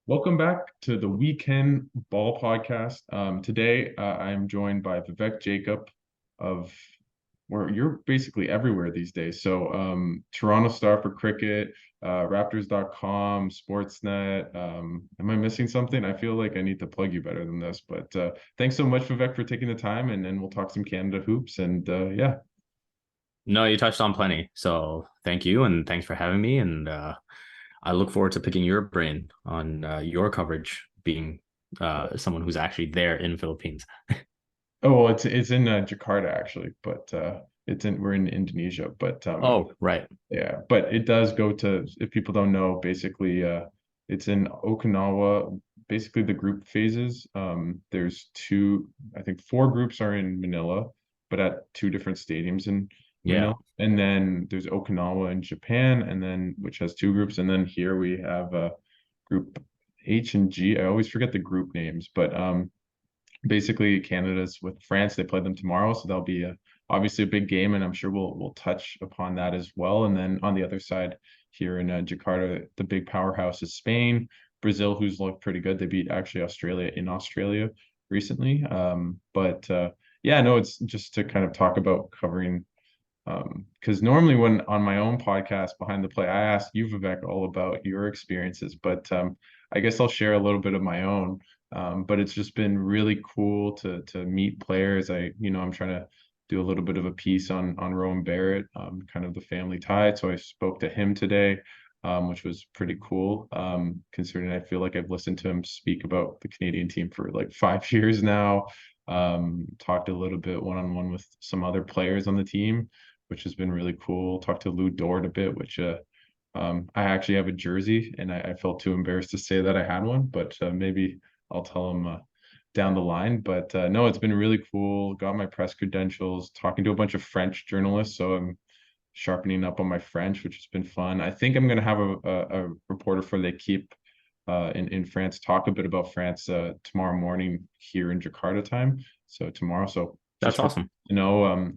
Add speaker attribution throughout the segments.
Speaker 1: Welcome back to the Weekend Ball Podcast. Today, I'm joined by Vivek Jacob of where you're basically everywhere these days. So, Toronto Star for cricket, Raptors.com, Sportsnet. Am I missing something? I feel like I need to plug you better than this, but thanks so much, Vivek, for taking the time, and we'll talk some Canada hoops. And yeah,
Speaker 2: No, you touched on plenty. So thank you and thanks for having me. And I look forward to picking your brain on your coverage being someone who's actually there in Philippines.
Speaker 1: oh well, it's in Jakarta actually, but it's in we're in Indonesia, but
Speaker 2: Oh, right.
Speaker 1: yeah, but it does go to, if people don't know, basically, it's in Okinawa, basically the group phases. There's two, I think four groups are in Manila, but at two different stadiums in
Speaker 2: Yeah.
Speaker 1: Manila. And then there's Okinawa in Japan, and then which has two groups. And then here we have group H and G. I always forget the group names, but basically Canada's with France. They play them tomorrow, so that'll be obviously a big game, and I'm sure we'll touch upon that as well. And then on the other side here in Jakarta, the big powerhouse is Spain, Brazil, who's looked pretty good. They beat actually Australia in Australia recently. But yeah, no, it's just to kind of talk about covering because normally when on my own podcast behind the play, I ask you, Vivek, all about your experiences, but I guess I'll share a little bit of my own. But it's just been really cool to meet players. I'm trying to do a little bit of a piece on Rowan Barrett, kind of the family tie. So I spoke to him today, which was pretty cool. Considering I feel like I've listened to him speak about the Canadian team for like 5 years now. Talked a little bit one-on-one with some other players on the team, which has been really cool. Talked to Lou Dort a bit, which I actually have a jersey, and I felt too embarrassed to say that I had one, but maybe I'll tell him down the line. But no, it's been really cool. Got my press credentials, talking to a bunch of French journalists, so I'm sharpening up on my French, which has been fun. I think I'm going to have a reporter for L'Equipe in France talk a bit about France tomorrow morning here in Jakarta time. So tomorrow, so just
Speaker 2: That's
Speaker 1: for
Speaker 2: awesome.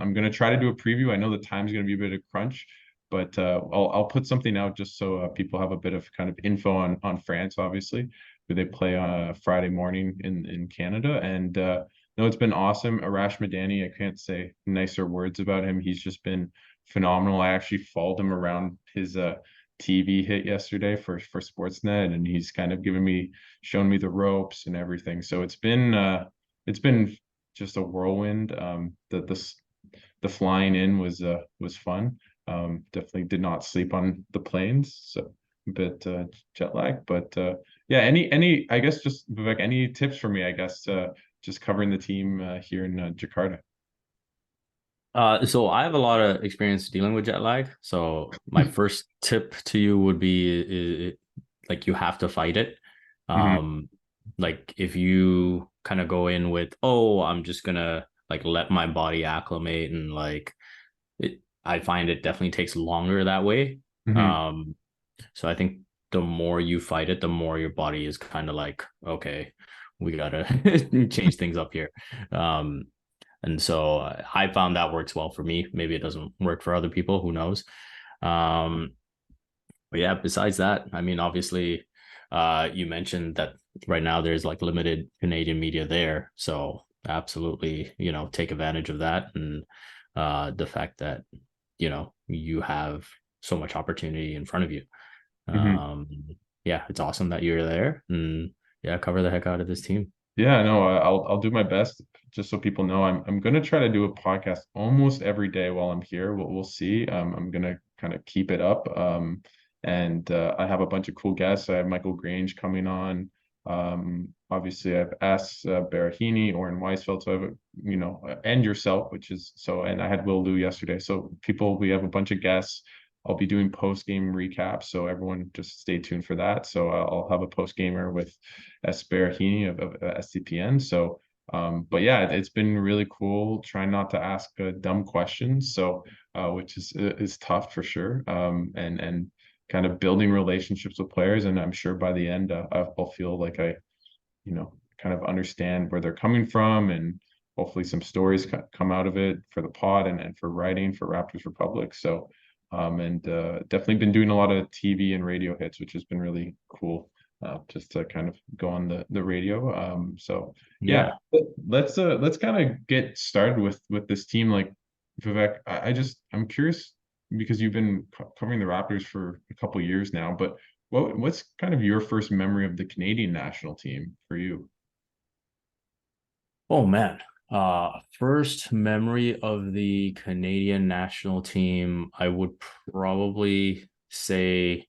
Speaker 1: I'm going to try to do a preview. I know the time's going to be a bit of crunch, but I'll put something out just so people have a bit of kind of info on France, obviously, who they play on a Friday morning in Canada. And no, it's been awesome. Arash Madani, I can't say nicer words about him. He's just been phenomenal. I actually followed him around his TV hit yesterday for Sportsnet, and he's kind of shown me the ropes and everything. So it's been just a whirlwind. The flying in was fun. Definitely did not sleep on the planes, so a bit jet lag. But yeah, any I guess just Vivek, any tips for me? I guess just covering the team here in Jakarta.
Speaker 2: So I have a lot of experience dealing with jet lag. So my first tip to you would be like you have to fight it.
Speaker 1: Hmm.
Speaker 2: Um, like if you kind of go in with, oh, I'm just gonna like let my body acclimate and like I find it definitely takes longer that way.
Speaker 1: Hmm.
Speaker 2: Um, so I think the more you fight it, the more your body is kind of like, okay, we gotta change things up here. Um, and so I found that works well for me. Maybe it doesn't work for other people. Who knows? Um, but yeah, besides that, I mean, obviously, you mentioned that right now there's like limited Canadian media there. So absolutely, take advantage of that and the fact that, you have so much opportunity in front of you.
Speaker 1: Hmm.
Speaker 2: Um, yeah, it's awesome that you're there and yeah, cover the heck out of this team.
Speaker 1: Yeah, no, I'll do my best just so people know I'm gonna try to do a podcast almost every day while I'm here. We'll see. I'm gonna kind of keep it up. And I have a bunch of cool guests. I have Michael Grange coming on. Obviously I have S Barahini, Oren Weisfeld, so I have and yourself, which is so, and I had Will Liu yesterday. So we have a bunch of guests. I'll be doing post game recaps, so everyone just stay tuned for that. So I'll have a post gamer with Esperahini of SCPN. So, but yeah, it's been really cool trying not to ask dumb questions. So, which is tough for sure. And kind of building relationships with players. And I'm sure by the end, I'll feel like kind of understand where they're coming from, and hopefully some stories come out of it for the pod and for writing for Raptors Republic. So, and definitely been doing a lot of TV and radio hits, which has been really cool. just to kind of go on the radio. So yeah,
Speaker 2: Yeah.
Speaker 1: let's kind of get started with this team. Like Vivek, I'm curious because you've been covering the Raptors for a couple years now, but what's kind of your first memory of the Canadian national team for you?
Speaker 2: Oh man. First memory of the Canadian national team, I would probably say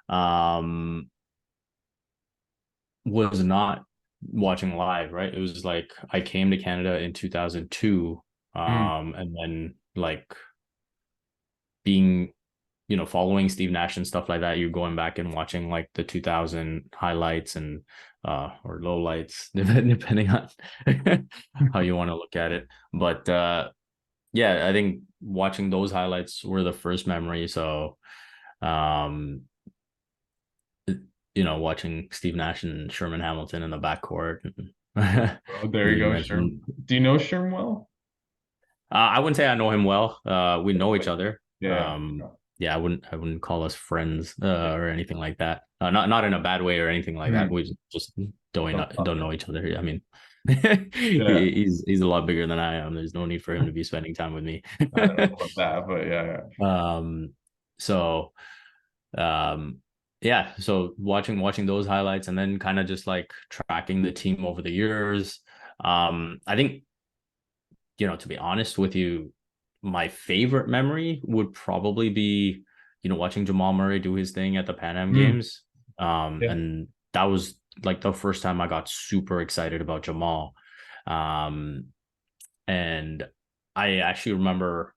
Speaker 2: um was not watching live, right? It was like I came to Canada in 2002,
Speaker 1: Mm,
Speaker 2: and then like being, following Steve Nash and stuff like that. You're going back and watching like the 2000 highlights and or lowlights, depending on how you want to look at it. But yeah, I think watching those highlights were the first memory. So um watching Steve Nash and Sherman Hamilton in the backcourt.
Speaker 1: oh, there you
Speaker 2: You
Speaker 1: go, Sherm.
Speaker 2: mentioned,
Speaker 1: Do you know Sherm well?
Speaker 2: I wouldn't say I know him well. We know each other.
Speaker 1: Yeah,
Speaker 2: Yeah, I wouldn't call us friends
Speaker 1: yeah.
Speaker 2: or anything like that. Not in a bad way or anything like that.
Speaker 1: Mm,
Speaker 2: We just
Speaker 1: don't
Speaker 2: don't
Speaker 1: talk.
Speaker 2: know each other. I mean,
Speaker 1: Yeah,
Speaker 2: he's a lot bigger than I am. There's no need for him to be spending time with me.
Speaker 1: I don't know about that, but yeah,
Speaker 2: um, so um, yeah, so watching those highlights and then kind of just like tracking the team over the years. I think, to be honest with you, my favorite memory would probably be, watching Jamal Murray do his thing at the Pan Am
Speaker 1: yeah.
Speaker 2: Games.
Speaker 1: Yeah.
Speaker 2: And that was like the first time I got super excited about Jamal. Um, and I actually remember,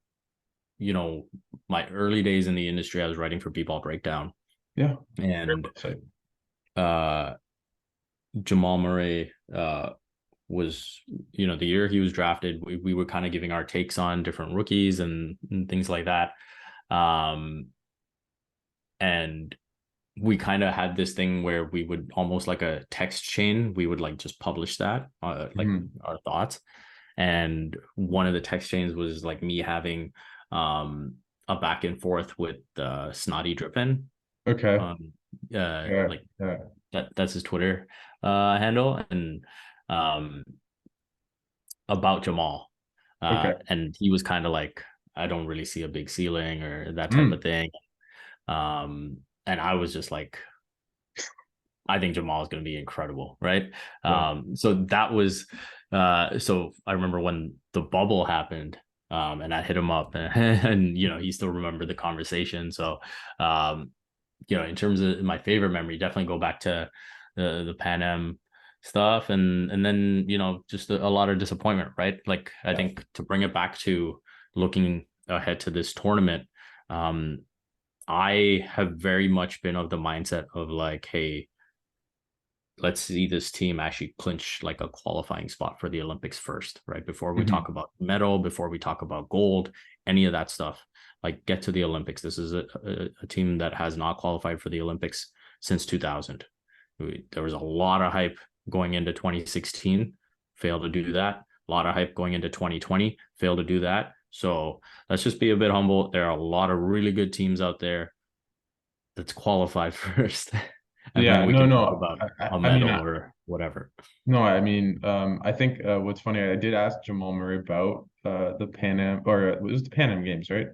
Speaker 2: my early days in the industry, I was writing for B-Ball Breakdown,
Speaker 1: Yeah. Great
Speaker 2: and
Speaker 1: website.
Speaker 2: uh, Jamal Murray was, the year he was drafted, we were kind of giving our takes on different rookies and things like that. Um, and we kind of had this thing where we would almost like a text chain, we would like just publish that, like
Speaker 1: Mhm.
Speaker 2: our thoughts. And one of the text chains was like me having a back and forth with Snotty Drippin.
Speaker 1: Okay.
Speaker 2: Um,
Speaker 1: Yeah.
Speaker 2: like
Speaker 1: Yeah.
Speaker 2: that's his Twitter handle, and um about Jamal.
Speaker 1: Okay.
Speaker 2: And he was kind of like, I don't really see a big ceiling or that type of
Speaker 1: Mm.
Speaker 2: thing. And I was just like, I think Jamal is going to be incredible, right?
Speaker 1: Yeah.
Speaker 2: So that was, so I remember when the bubble happened, and I hit him up, and he still remembered the conversation. So, um, in terms of my favorite memory, definitely go back to the Pan Am stuff, and then just a lot of disappointment, right? Like I
Speaker 1: Yeah.
Speaker 2: think to bring it back to looking ahead to this tournament, um, I have very much been of the mindset of like, hey, let's see this team actually clinch like a qualifying spot for the Olympics first, right? Before we
Speaker 1: Mhm.
Speaker 2: talk about medal, before we talk about gold, any of that stuff, like get to the Olympics. This is a team that has not qualified for the Olympics since 2000. There was a lot of hype going into 2016, failed to do that. A lot of hype going into 2020, failed to do that. So let's just be a bit humble. There are a lot of really good teams out there. Let's qualify first. And then
Speaker 1: Yeah.
Speaker 2: we
Speaker 1: No,
Speaker 2: can talk
Speaker 1: no.
Speaker 2: about a
Speaker 1: I mean,
Speaker 2: medal or whatever.
Speaker 1: no, I mean, I think what's funny, I did ask Jamal Murray about the Pan Am, or it was the Pan Am Games, right?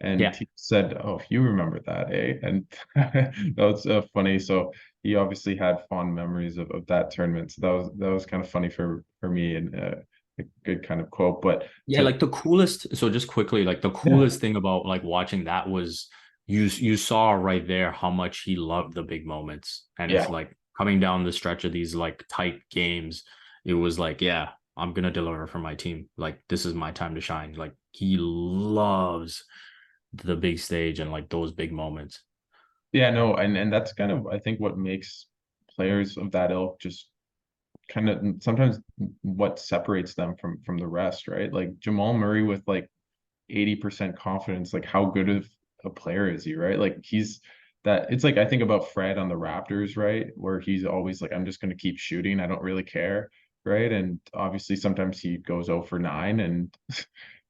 Speaker 1: And
Speaker 2: Yeah.
Speaker 1: he said, "Oh, you remember that, eh?" And that was funny. So he obviously had fond memories of that tournament. So that was kind of funny for me, and a good kind of quote. But
Speaker 2: Yeah,
Speaker 1: to
Speaker 2: like the coolest, so just quickly, like the
Speaker 1: yeah,
Speaker 2: coolest thing about like watching that was you saw right there how much he loved the big moments. And it's
Speaker 1: yeah,
Speaker 2: like coming down the stretch of these like tight games, it was like, yeah, I'm gonna deliver for my team. Like this is my time to shine. Like he loves the big stage and like those big moments.
Speaker 1: yeah, no, and that's kind of I think what makes players of that ilk just kind of sometimes what separates them from the rest, right? Like Jamal Murray with like 80% confidence, like how good of a player is he, right? Like he's that it's like I think about Fred on the Raptors, right? Where he's always like, I'm just gonna keep shooting, I don't really care, right? And obviously sometimes he goes 0 for 9 and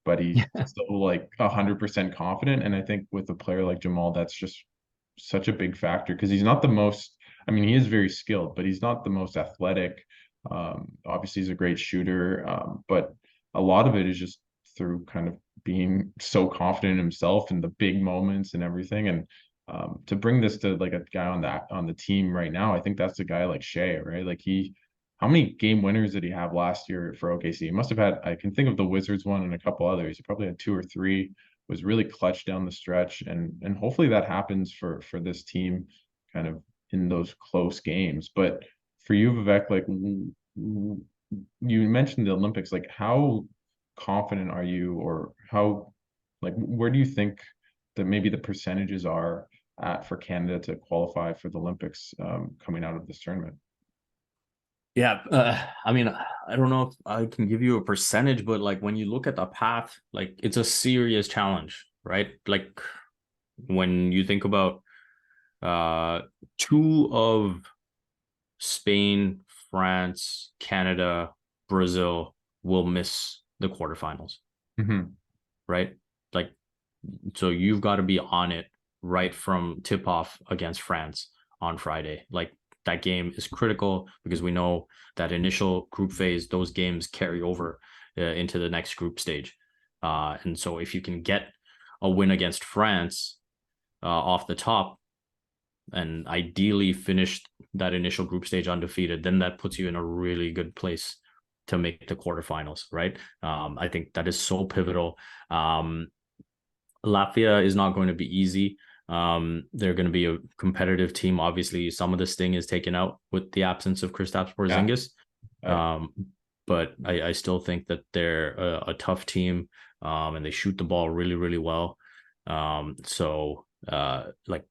Speaker 1: but he's still like 100% confident. And I think with a player like Jamal, that's just such a big factor because he's not the most I mean, he is very skilled, but he's not the most athletic. Obviously, he's a great shooter, but a lot of it is just through kind of being so confident in himself in the big moments and everything. And to bring this to like a guy on the team right now, I think that's a guy like Shea, right? Like how many game winners did he have last year for OKC? He must have had, I can think of the Wizards one and a couple others. He probably had two or three, was really clutch down the stretch. And hopefully that happens for this team kind of in those close games. But for you, Vivek, like you mentioned the Olympics, like how confident are you, or how, like, where do you think that maybe the percentages are at for Canada to qualify for the Olympics coming out of this tournament?
Speaker 2: Yeah, I mean, I don't know if I can give you a percentage, but like when you look at the path, like it's a serious challenge, right? Like when you think about two of Spain, France, Canada, Brazil will miss the quarterfinals,
Speaker 1: Mm-hmm.
Speaker 2: right? Like, so you've got to be on it right from tip off against France on Friday. Like that game is critical because we know that initial group phase, those games carry over into the next group stage. And so if you can get a win against France off the top, and ideally finish that initial group stage undefeated, then that puts you in a really good place to make the quarterfinals, right? I think that is so pivotal. Latvia is not going to be easy. They're going to be a competitive team. Obviously, some of the sting is taken out with the absence of Kristaps
Speaker 1: Yeah.
Speaker 2: Porzingis. But I still think that they're a tough team, and they shoot the ball really, really well. Like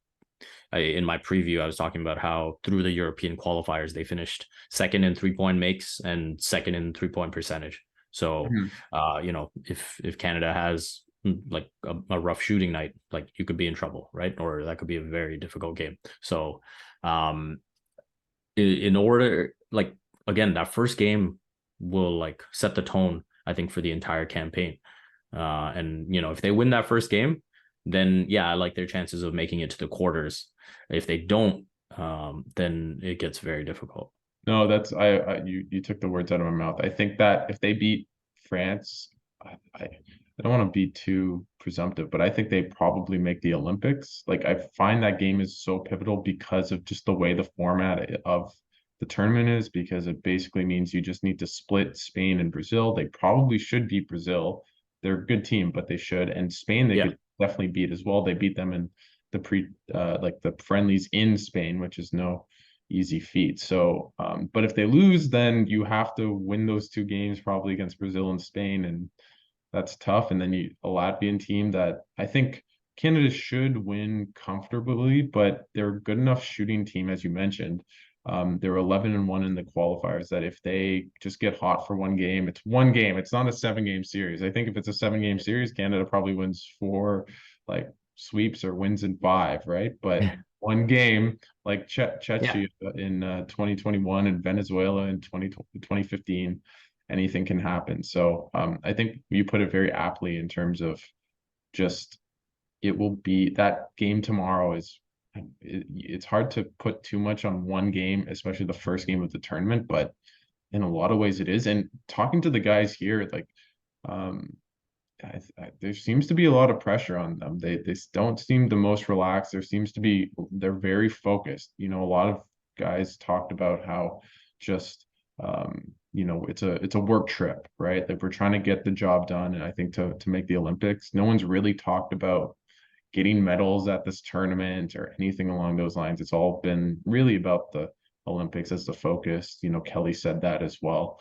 Speaker 2: in my preview, I was talking about how through the European qualifiers, they finished second in 3-point makes and second in 3-point percentage. So,
Speaker 1: Mhm.
Speaker 2: if Canada has like a rough shooting night, like you could be in trouble, right? Or that could be a very difficult game. So, in order, like again, that first game will like set the tone, I think, for the entire campaign. And if they win that first game, then yeah, I like their chances of making it to the quarters. If they don't, then it gets very difficult.
Speaker 1: No, you took the words out of my mouth. I think that if they beat France, I don't want to be too presumptive, but I think they probably make the Olympics. Like I find that game is so pivotal because of just the way the format of the tournament is, because it basically means you just need to split Spain and Brazil. They probably should beat Brazil. They're a good team, but they should. And Spain, they
Speaker 2: Yeah.
Speaker 1: could definitely beat as well. They beat them in like the friendlies in Spain, which is no easy feat. So, but if they lose, then you have to win those two games probably against Brazil and Spain, and that's tough. And then a Latvian team that I think Canada should win comfortably, but they're a good enough shooting team, as you mentioned. They're 11-1 in the qualifiers. That if they just get hot for one game, it's one game. It's not a 7-game series. I think if it's a 7-game series, Canada probably wins four, like sweeps, or wins in five, right? But one game, like
Speaker 2: Yeah.
Speaker 1: Czechia in 2021 and Venezuela in 2015, anything can happen. So I think you put it very aptly in terms of just it will be that game tomorrow it's hard to put too much on one game, especially the first game of the tournament, but in a lot of ways it is. And talking to the guys here, like um, there seems to be a lot of pressure on them. They don't seem the most relaxed. They're very focused. A lot of guys talked about how just it's a work trip, right? Like we're trying to get the job done, and I think to make the Olympics, no one's really talked about getting medals at this tournament or anything along those lines. It's all been really about the Olympics as the focus. Kelly said that as well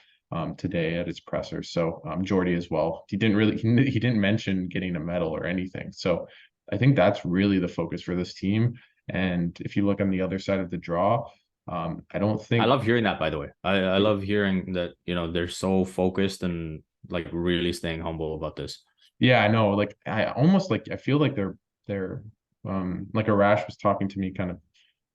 Speaker 1: today at his presser. So Jordy as well. He didn't mention getting a medal or anything. So I think that's really the focus for this team. And if you look on the other side of the draw, I don't
Speaker 2: I
Speaker 1: think.
Speaker 2: love hearing that, by the way. I love hearing that, they're so focused and like really staying humble about this.
Speaker 1: Yeah, I know. Like I feel like they're like Arash was talking to me kind of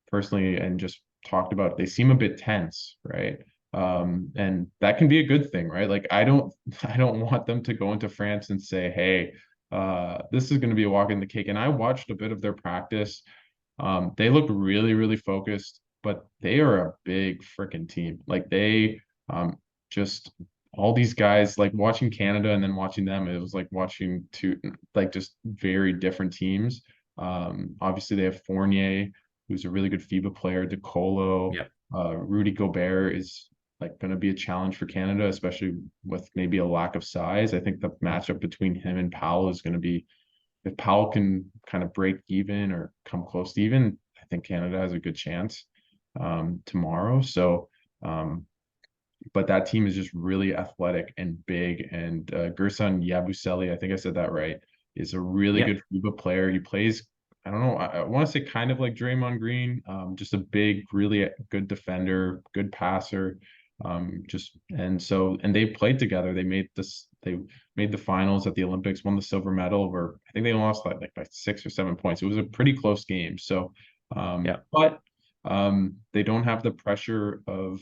Speaker 1: personally and just talked about they seem a bit tense, right? And that can be a good thing, right? Like I don't want them to go into France and say, hey, this is going to be a walk in the cake. And I watched a bit of their practice. They looked really, really focused. but they are a big freaking team. Like they just all these guys, like watching Canada and then watching them, it was like watching two like just very different teams. Obviously they have Fournier, who's a really good FIBA player, DeColo,
Speaker 2: Yeah.
Speaker 1: Rudy Gobert is like going to be a challenge for Canada, especially with maybe a lack of size. I think the matchup between him and Powell is going to be, if Powell can kind of break even or come close to even, I think Canada has a good chance tomorrow. So, but that team is just really athletic and big. And Gerson Yabusele, I think I said that right, is a really
Speaker 2: Yeah.
Speaker 1: good FIBA player. He plays, I don't know, I want to say kind of like Draymond Green, just a big, really good defender, good passer. Just and they played together. They made the finals at the Olympics, won the silver medal, where I think they lost like by 6 or 7 points. It was a pretty close game. So,
Speaker 2: Yeah.
Speaker 1: but they don't have the pressure of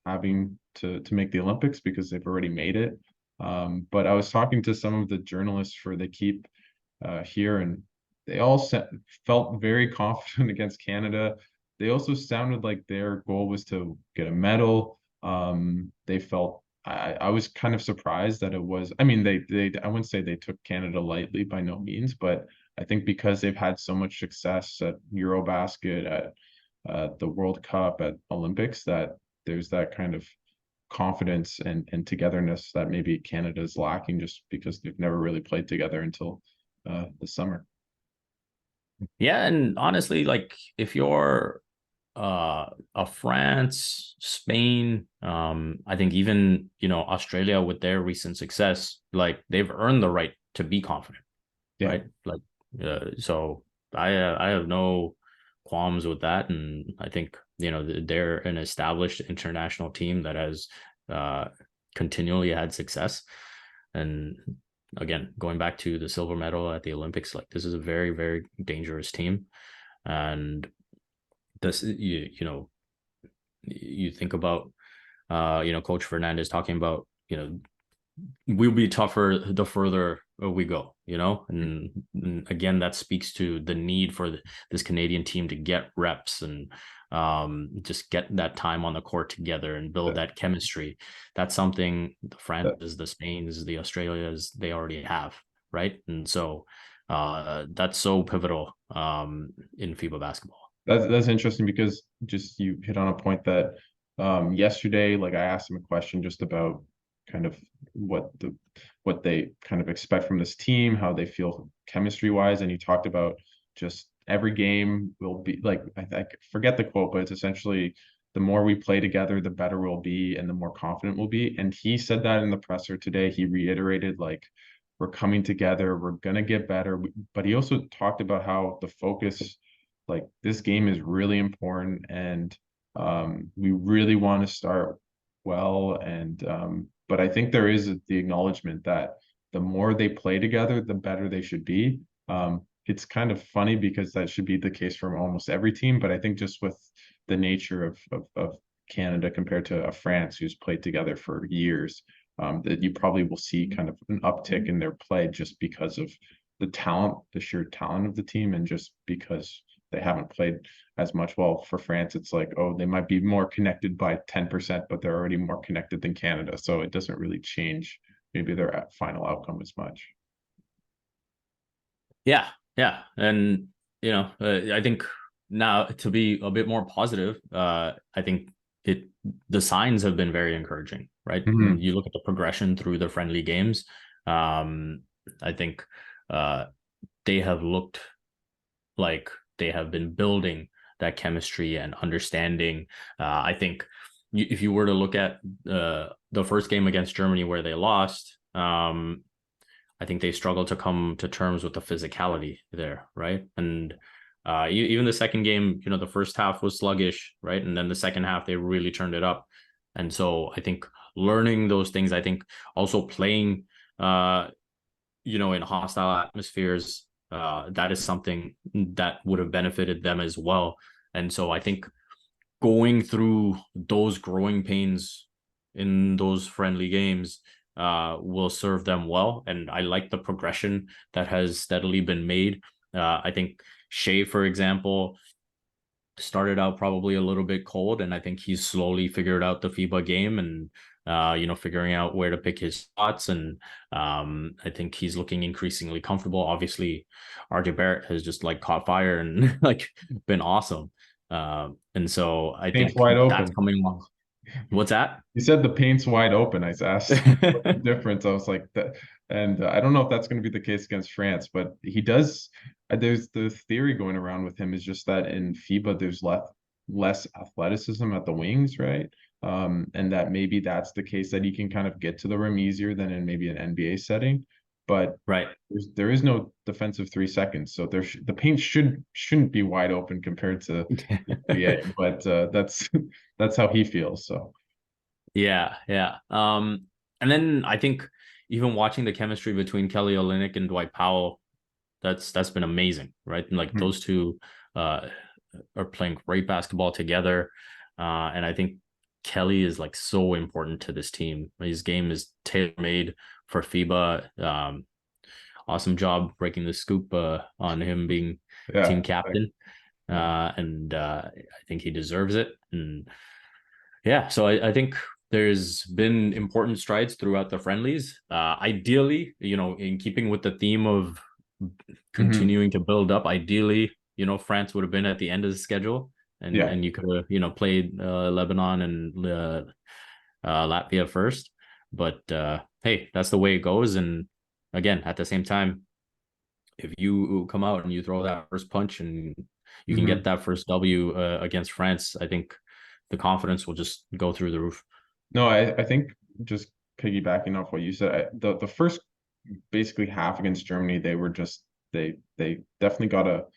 Speaker 1: having to make the Olympics because they've already made it. But I was talking to some of the journalists for the Keep here, and they all felt very confident against Canada. They also sounded like their goal was to get a medal. They felt I was kind of surprised that it was. I mean, they I wouldn't say they took Canada lightly by no means, but I think because they've had so much success at Eurobasket, at the World Cup, at Olympics, that there's that kind of confidence and togetherness that maybe Canada is lacking just because they've never really played together until the summer.
Speaker 2: Yeah, and honestly, like if you're a France, Spain, I think even, Australia with their recent success, like they've earned the right to be confident,
Speaker 1: Yeah,
Speaker 2: right? Like, so I have no qualms with that, and I think they're an established international team that has uh, continually had success. And again, going back to the silver medal at the Olympics, like this is a very, very dangerous team, and this you think about Coach Fernandez talking about we'll be tougher the further we go, and again, that speaks to the need for this Canadian team to get reps and just get that time on the court together and build
Speaker 1: that,
Speaker 2: that chemistry. That's something the
Speaker 1: that,
Speaker 2: France's, the Spain's, the Australias, they already have, right? And so that's so pivotal in FIBA basketball.
Speaker 1: that's interesting because just you hit on a point that yesterday, like I asked him a question just about kind of what they kind of expect from this team, how they feel chemistry wise, and you talked about just every game will be like I forget the quote, but it's essentially the more we play together, the better we'll be and the more confident we'll be. And he said that in the presser today. He reiterated like we're coming together, we're gonna get better. But he also talked about how the focus, like this game is really important and we really want to start well. And but I think there is the acknowledgement that the more they play together, the better they should be. It's kind of funny because that should be the case for almost every team, but I think just with the nature of Canada compared to France, who's played together for years, that you probably will see kind of an uptick in their play just because of the talent, the sheer talent of the team, and just because they haven't played as much. Well, for France, it's like, oh, they might be more connected by 10%, but they're already more connected than Canada. So it doesn't really change maybe their final outcome as much.
Speaker 2: Yeah, yeah, and I think now to be a bit more positive, I think the signs have been very encouraging, right?
Speaker 1: Mm-hmm.
Speaker 2: You look at the progression through the friendly games. I think uh, they have looked like they have been building that chemistry and understanding. I think if you were to look at the first game against Germany where they lost, I think they struggled to come to terms with the physicality there, right? And even the second game, the first half was sluggish, right? And then the second half, they really turned it up. And so I think learning those things, I think also playing, in hostile atmospheres, that is something that would have benefited them as well. And so I think going through those growing pains in those friendly games will serve them well. And I like the progression that has steadily been made. I think Shea, for example, started out probably a little bit cold, and I think he's slowly figured out the FIBA game and figuring out where to pick his spots. And I think he's looking increasingly comfortable. Obviously, RJ Barrett has just like caught fire and like been awesome. And so I
Speaker 1: Paint's
Speaker 2: think
Speaker 1: wide
Speaker 2: that's
Speaker 1: open.
Speaker 2: coming along. What's that?
Speaker 1: You said the paint's wide open. I asked what's the difference. I was like that, and I don't know if that's going to be the case against France, but he does. There's the theory going around with him is just that in FIBA there's less athleticism at the wings, right? And that maybe that's the case that he can kind of get to the rim easier than in maybe an NBA setting. But
Speaker 2: Right.
Speaker 1: there is no defensive 3 seconds, so the paint shouldn't be wide open compared to NBA. But that's how he feels. So.
Speaker 2: Yeah, yeah. And then I think even watching the chemistry between Kelly Olynyk and Dwight Powell, that's been amazing, right? And like
Speaker 1: Mhm.
Speaker 2: those two uh are playing great basketball together. And I think Kelly is like so important to this team. His game is tailor-made for FIBA. Awesome job breaking the scoop on him being
Speaker 1: Yeah.
Speaker 2: team captain.
Speaker 1: Yeah.
Speaker 2: And I think he deserves it. And yeah, so I think there's been important strides throughout the friendlies. Ideally, in keeping with the theme of
Speaker 1: Hmm.
Speaker 2: continuing to build up, ideally, France would have been at the end of the schedule, and
Speaker 1: Yeah.
Speaker 2: and you could have, played Lebanon and Latvia first. But hey, that's the way it goes. And again, at the same time, if you come out and you throw that first punch and you can get
Speaker 1: Hmm.
Speaker 2: that first W against France, I think the confidence will just go through the roof.
Speaker 1: No, I think just piggybacking off what you said, the first basically half against Germany, they were just they definitely got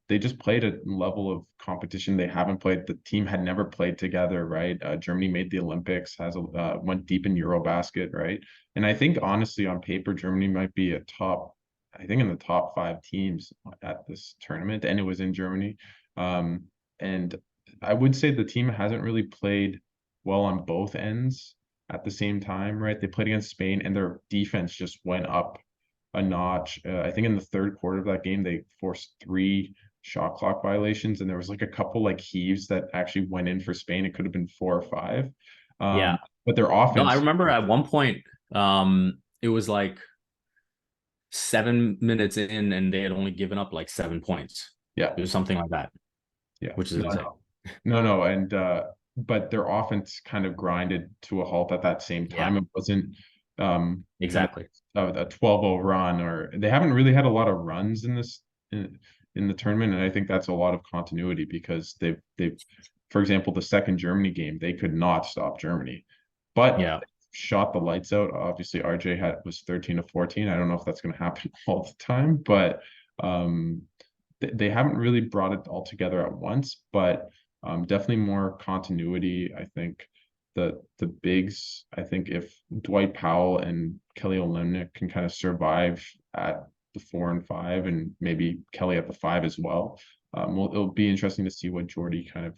Speaker 1: they just played a level of competition they haven't played. The team had never played together, right? Germany made the Olympics, went deep in Eurobasket, right? And I think honestly, on paper, Germany might be I think in the top 5 teams at this tournament, and it was in Germany. Um, and I would say the team hasn't really played well on both ends at the same time, right? They played against Spain, and their defense just went up a notch. I think in the third quarter of that game, they forced 3 shot clock violations, and there was like a couple like heaves that actually went in for Spain. It could have been 4 or 5.
Speaker 2: Yeah.
Speaker 1: But their
Speaker 2: No, I
Speaker 1: offense,
Speaker 2: remember at one point, it was like 7 minutes in and they had only given up like 7 points.
Speaker 1: yeah,
Speaker 2: It was something like that,
Speaker 1: yeah,
Speaker 2: which is
Speaker 1: no,
Speaker 2: insane.
Speaker 1: no, and but their offense kind of grinded to a halt at that same
Speaker 2: Yeah,
Speaker 1: time. It wasn't, you know,
Speaker 2: exactly.
Speaker 1: a 12-0 run, or they haven't really had a lot of runs in the tournament, and I think that's a lot of continuity because they've for example, the second Germany game, they could not stop Germany, but
Speaker 2: Yeah.
Speaker 1: shot the lights out. Obviously, RJ was 13 to 14. I don't know if that's going to happen all the time, but um, they haven't really brought it all together at once, but definitely more continuity. I think the bigs, I think if Dwight Powell and Kelly Olynyk can kind of survive at the 4 and 5, and maybe Kelly at the 5 as well, it'll be interesting to see what Jordy kind of,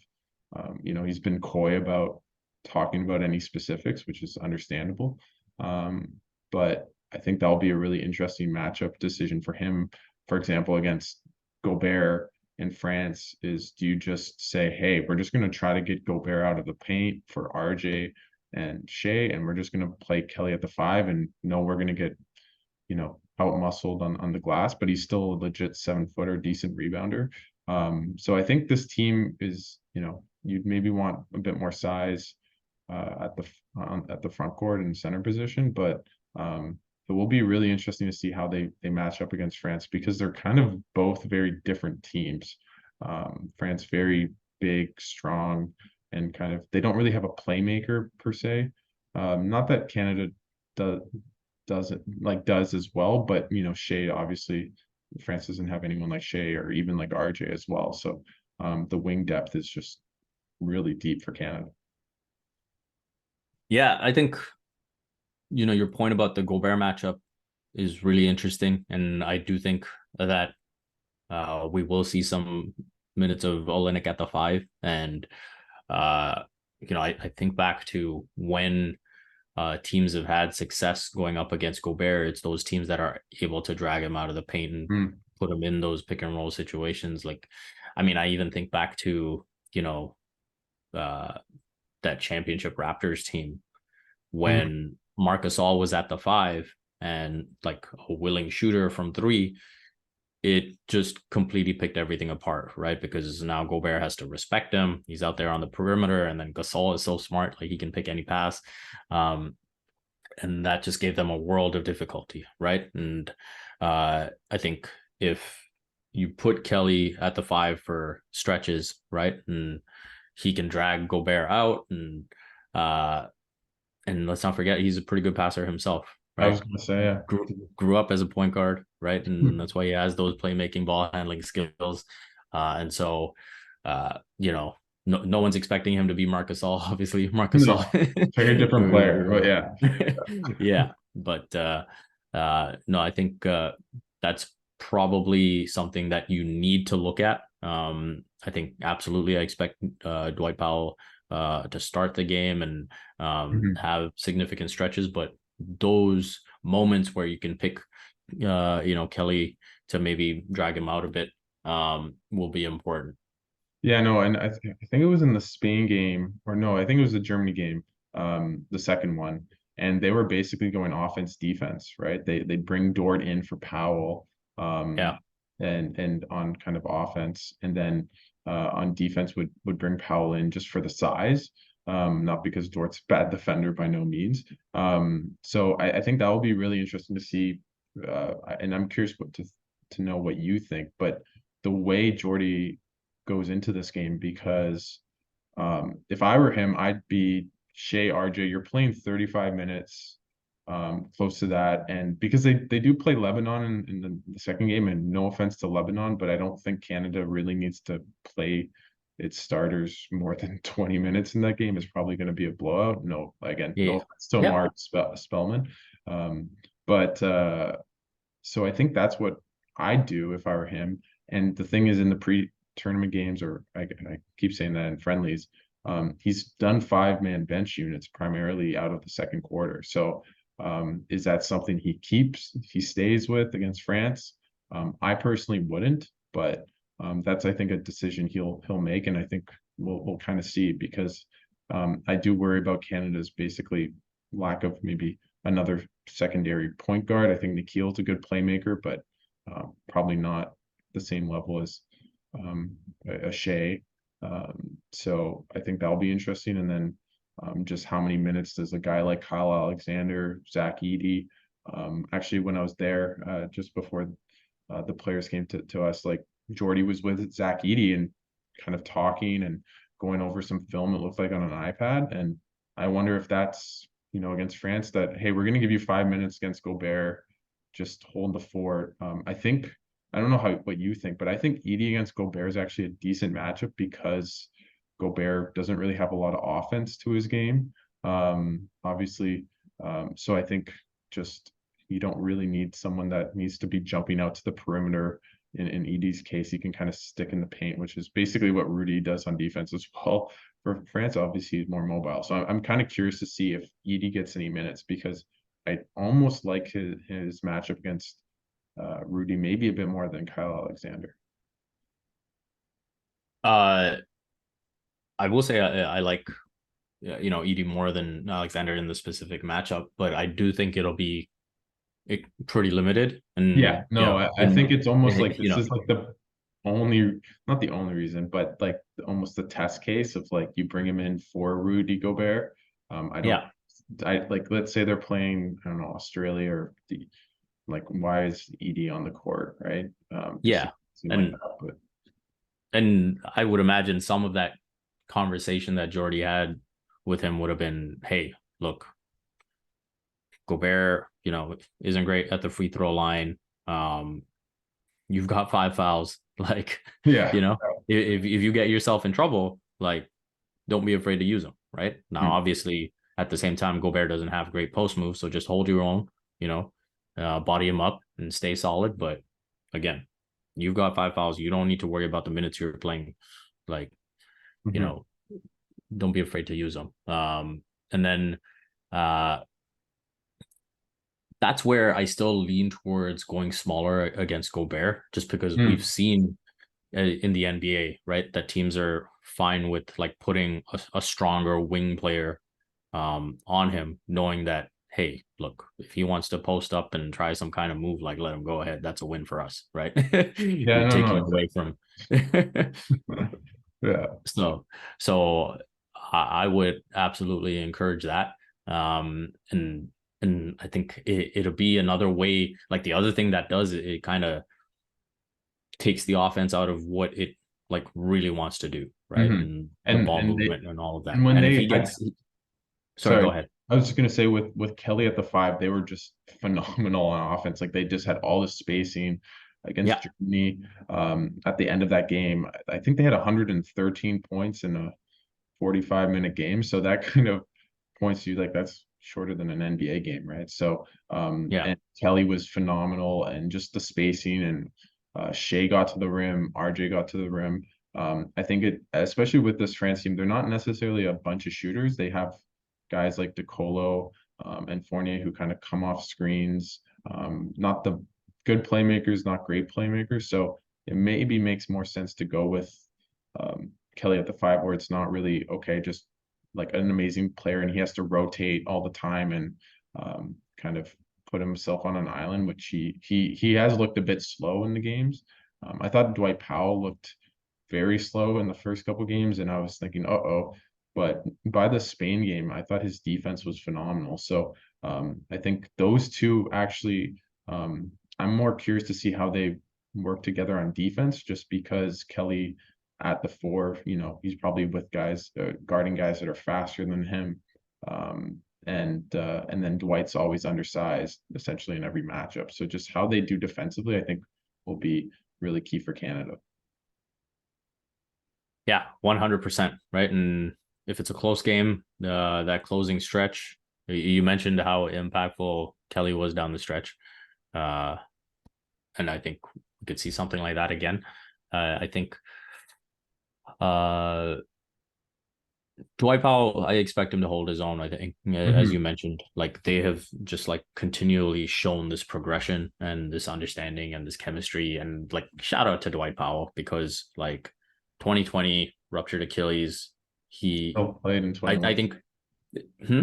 Speaker 1: he's been coy about talking about any specifics, which is understandable. But I think that'll be a really interesting matchup decision for him, for example, against Gobert in France. Is do you just say, hey, we're just going to try to get Gobert out of the paint for RJ and Shea, and we're just going to play Kelly at the 5, and no, we're going to get, out muscled on the glass, but he's still a legit 7-footer, decent rebounder. So I think this team is, you'd maybe want a bit more size at the front court and center position, but it will be really interesting to see how they match up against France because they're kind of both very different teams. France very big, strong, and kind of they don't really have a playmaker per se. Not that Canada does does as well, but Shea obviously France doesn't have anyone like Shea or even like RJ as well. So the wing depth is just really deep for Canada.
Speaker 2: Yeah, I think, your point about the Gobert matchup is really interesting. And I do think that we will see some minutes of Olenek at the 5. And, I think back to when teams have had success going up against Gobert, it's those teams that are able to drag him out of the paint and
Speaker 1: Mm,
Speaker 2: put him in those pick and roll situations. Like, I mean, I even think back to, uh, that championship Raptors team
Speaker 1: Mhm.
Speaker 2: when Marc Gasol was at the 5 and like a willing shooter from 3, it just completely picked everything apart, right? Because now Gobert has to respect him. He's out there on the perimeter, and then Gasol is so smart, like he can pick any pass. And that just gave them a world of difficulty, right? And I think if you put Kelly at the 5 for stretches, right, and he can drag Gobert out, uh, and let's not forget he's a pretty good passer himself,
Speaker 1: I
Speaker 2: right?
Speaker 1: was gonna say, yeah.
Speaker 2: Grew up as a point guard, right, and that's why he has those playmaking, ball handling skills, and so no one's expecting him to be Marc Gasol. Obviously, Marc Gasol,
Speaker 1: No, very different player, but yeah.
Speaker 2: yeah, but no, I think that's probably something that you need to look at. I think absolutely, I expect Dwight Powell to start the game and
Speaker 1: Mhm.
Speaker 2: have significant stretches, but those moments where you can pick, Kelly to maybe drag him out a bit, will be important.
Speaker 1: Yeah, no, and I think it was in the Spain game, or no, I think it was the Germany game, the second one, and they were basically going offense defense, right? They bring Dort in for Powell,
Speaker 2: Yeah,
Speaker 1: and on kind of offense, and then on defense would bring Powell in just for the size, not because Dort's a bad defender by no means. So I think that will be really interesting to see, and I'm curious to know what you think, but the way Jordy goes into this game because if I were him, I'd be Shea RJ. You're playing 35 minutes, close to that, and because they do play Lebanon in the second game, and no offense to Lebanon, but I don't think Canada really needs to play its starters more than 20 minutes in that game. It's probably going to be a blowout. No, again, no
Speaker 2: yeah,
Speaker 1: offense to
Speaker 2: yeah.
Speaker 1: Mark Spellman, um, but so I think that's what I'd do if I were him. And the thing is, in the pre-tournament games, or I keep saying that in friendlies, he's done 5-man bench units primarily out of the second quarter. So is that something he keeps, he stays with against France? I personally wouldn't, but that's I think a decision he'll make, and I think we'll kind of see because I do worry about Canada's basically lack of maybe another secondary point guard. I think Nikhil's a good playmaker, but probably not the same level as a Shea. So I think that'll be interesting. And then just how many minutes does a guy like Kyle Alexander, Zach Edey? Actually, when I was there just before the players came to us, like Jordy was with Zach Edey and kind of talking and going over some film. It looked like on an iPad, and I wonder if that's against France that, hey, we're going to give you 5 minutes against Gobert, just hold the fort. I don't know what you think, but I think Edie against Gobert is actually a decent matchup because Gobert doesn't really have a lot of offense to his game. Obviously, so I think just you don't really need someone that needs to be jumping out to the perimeter. In Edie's case, he can kind of stick in the paint, which is basically what Rudy does on defense as well. For France, obviously, he's more mobile. So I'm kind of curious to see if Edie gets any minutes because I almost like his matchup against Rudy maybe a bit more than Kyle Alexander.
Speaker 2: Uh, I will say I like Edie more than Alexander in the specific matchup, but I do think it'll be pretty limited,
Speaker 1: Yeah,
Speaker 2: and
Speaker 1: no, I think it's almost like
Speaker 2: you
Speaker 1: this
Speaker 2: know,
Speaker 1: is like the only, not the only reason, but like almost the test case of like you bring him in for Rudy Gobert. I don't,
Speaker 2: yeah,
Speaker 1: I like, let's say they're playing, I don't know, Australia or like, why is Edie on the court, right? Just
Speaker 2: yeah,
Speaker 1: seem like
Speaker 2: and
Speaker 1: that, but
Speaker 2: I would imagine some of that conversation that Jordy had with him would have been, hey, look, Gobert, isn't great at the free throw line. Um, you've got 5 fouls. Like,
Speaker 1: yeah.
Speaker 2: if you get yourself in trouble, like, don't be afraid to use them. Right now,
Speaker 1: Hmm.
Speaker 2: obviously, at the same time, Gobert doesn't have great post moves, so just hold your own. Body him up and stay solid. But again, you've got 5 fouls. You don't need to worry about the minutes you're playing. Like, you
Speaker 1: Hmm.
Speaker 2: know, don't be afraid to use them. And then uh, that's where I still lean towards going smaller against Gobert, just because we've
Speaker 1: Hmm.
Speaker 2: seen in the NBA, right? That teams are fine with like putting a stronger wing player on him, knowing that, hey, look, if he wants to post up and try some kind of move, like let him go ahead. That's a win for us, right?
Speaker 1: Yeah,
Speaker 2: You're
Speaker 1: no, no,
Speaker 2: taking away
Speaker 1: exactly.
Speaker 2: from
Speaker 1: Yeah.
Speaker 2: so so I would absolutely encourage that. And I think it'll be another way. Like the other thing that does it, it kind of takes the offense out of what it like really wants to do, right?
Speaker 1: Hmm.
Speaker 2: And the
Speaker 1: And
Speaker 2: ball
Speaker 1: and they
Speaker 2: movement and all of that.
Speaker 1: and when
Speaker 2: And if
Speaker 1: they
Speaker 2: he
Speaker 1: had
Speaker 2: gets, sorry, go
Speaker 1: sorry,
Speaker 2: ahead.
Speaker 1: I was just gonna say with Kelly at the five, they were just phenomenal on offense. Like they just had all the spacing against
Speaker 2: Yeah,
Speaker 1: Germany. At the end of that game, I think they had 113 points in a 45-minute game. So that kind of points to you like that's shorter than an NBA game, right? So
Speaker 2: yeah,
Speaker 1: and Kelly was phenomenal and just the spacing and Shea got to the rim, RJ got to the rim. I think it, especially with this France team, they're not necessarily a bunch of shooters. They have guys like DeColo and Fournier who kind of come off screens. Not the good playmakers, not great playmakers. So it maybe makes more sense to go with Kelly at the five, where it's not really okay, just like an amazing player, and he has to rotate all the time and kind of put himself on an island, which he has looked a bit slow in the games. I thought Dwight Powell looked very slow in the first couple games, and I was thinking, uh-oh. But by the Spain game, I thought his defense was phenomenal. So I think those two actually, I'm more curious to see how they work together on defense, just because Kelly at the four, he's probably with guys guarding guys that are faster than him. And then Dwight's always undersized essentially in every matchup. So just how they do defensively, I think will be really key for Canada.
Speaker 2: yeah, 100%, right? And if it's a close game, that closing stretch, you mentioned how impactful Kelly was down the stretch. Uh, and I think we could see something like that again. I think uh, Dwight Powell, I expect him to hold his own. I think, as
Speaker 1: Mhm.
Speaker 2: you mentioned, like they have just like continually shown this progression and this understanding and this chemistry. And like, shout out to Dwight Powell because like 2020 ruptured Achilles. He,
Speaker 1: Still played in
Speaker 2: I
Speaker 1: 21.
Speaker 2: think, hmm?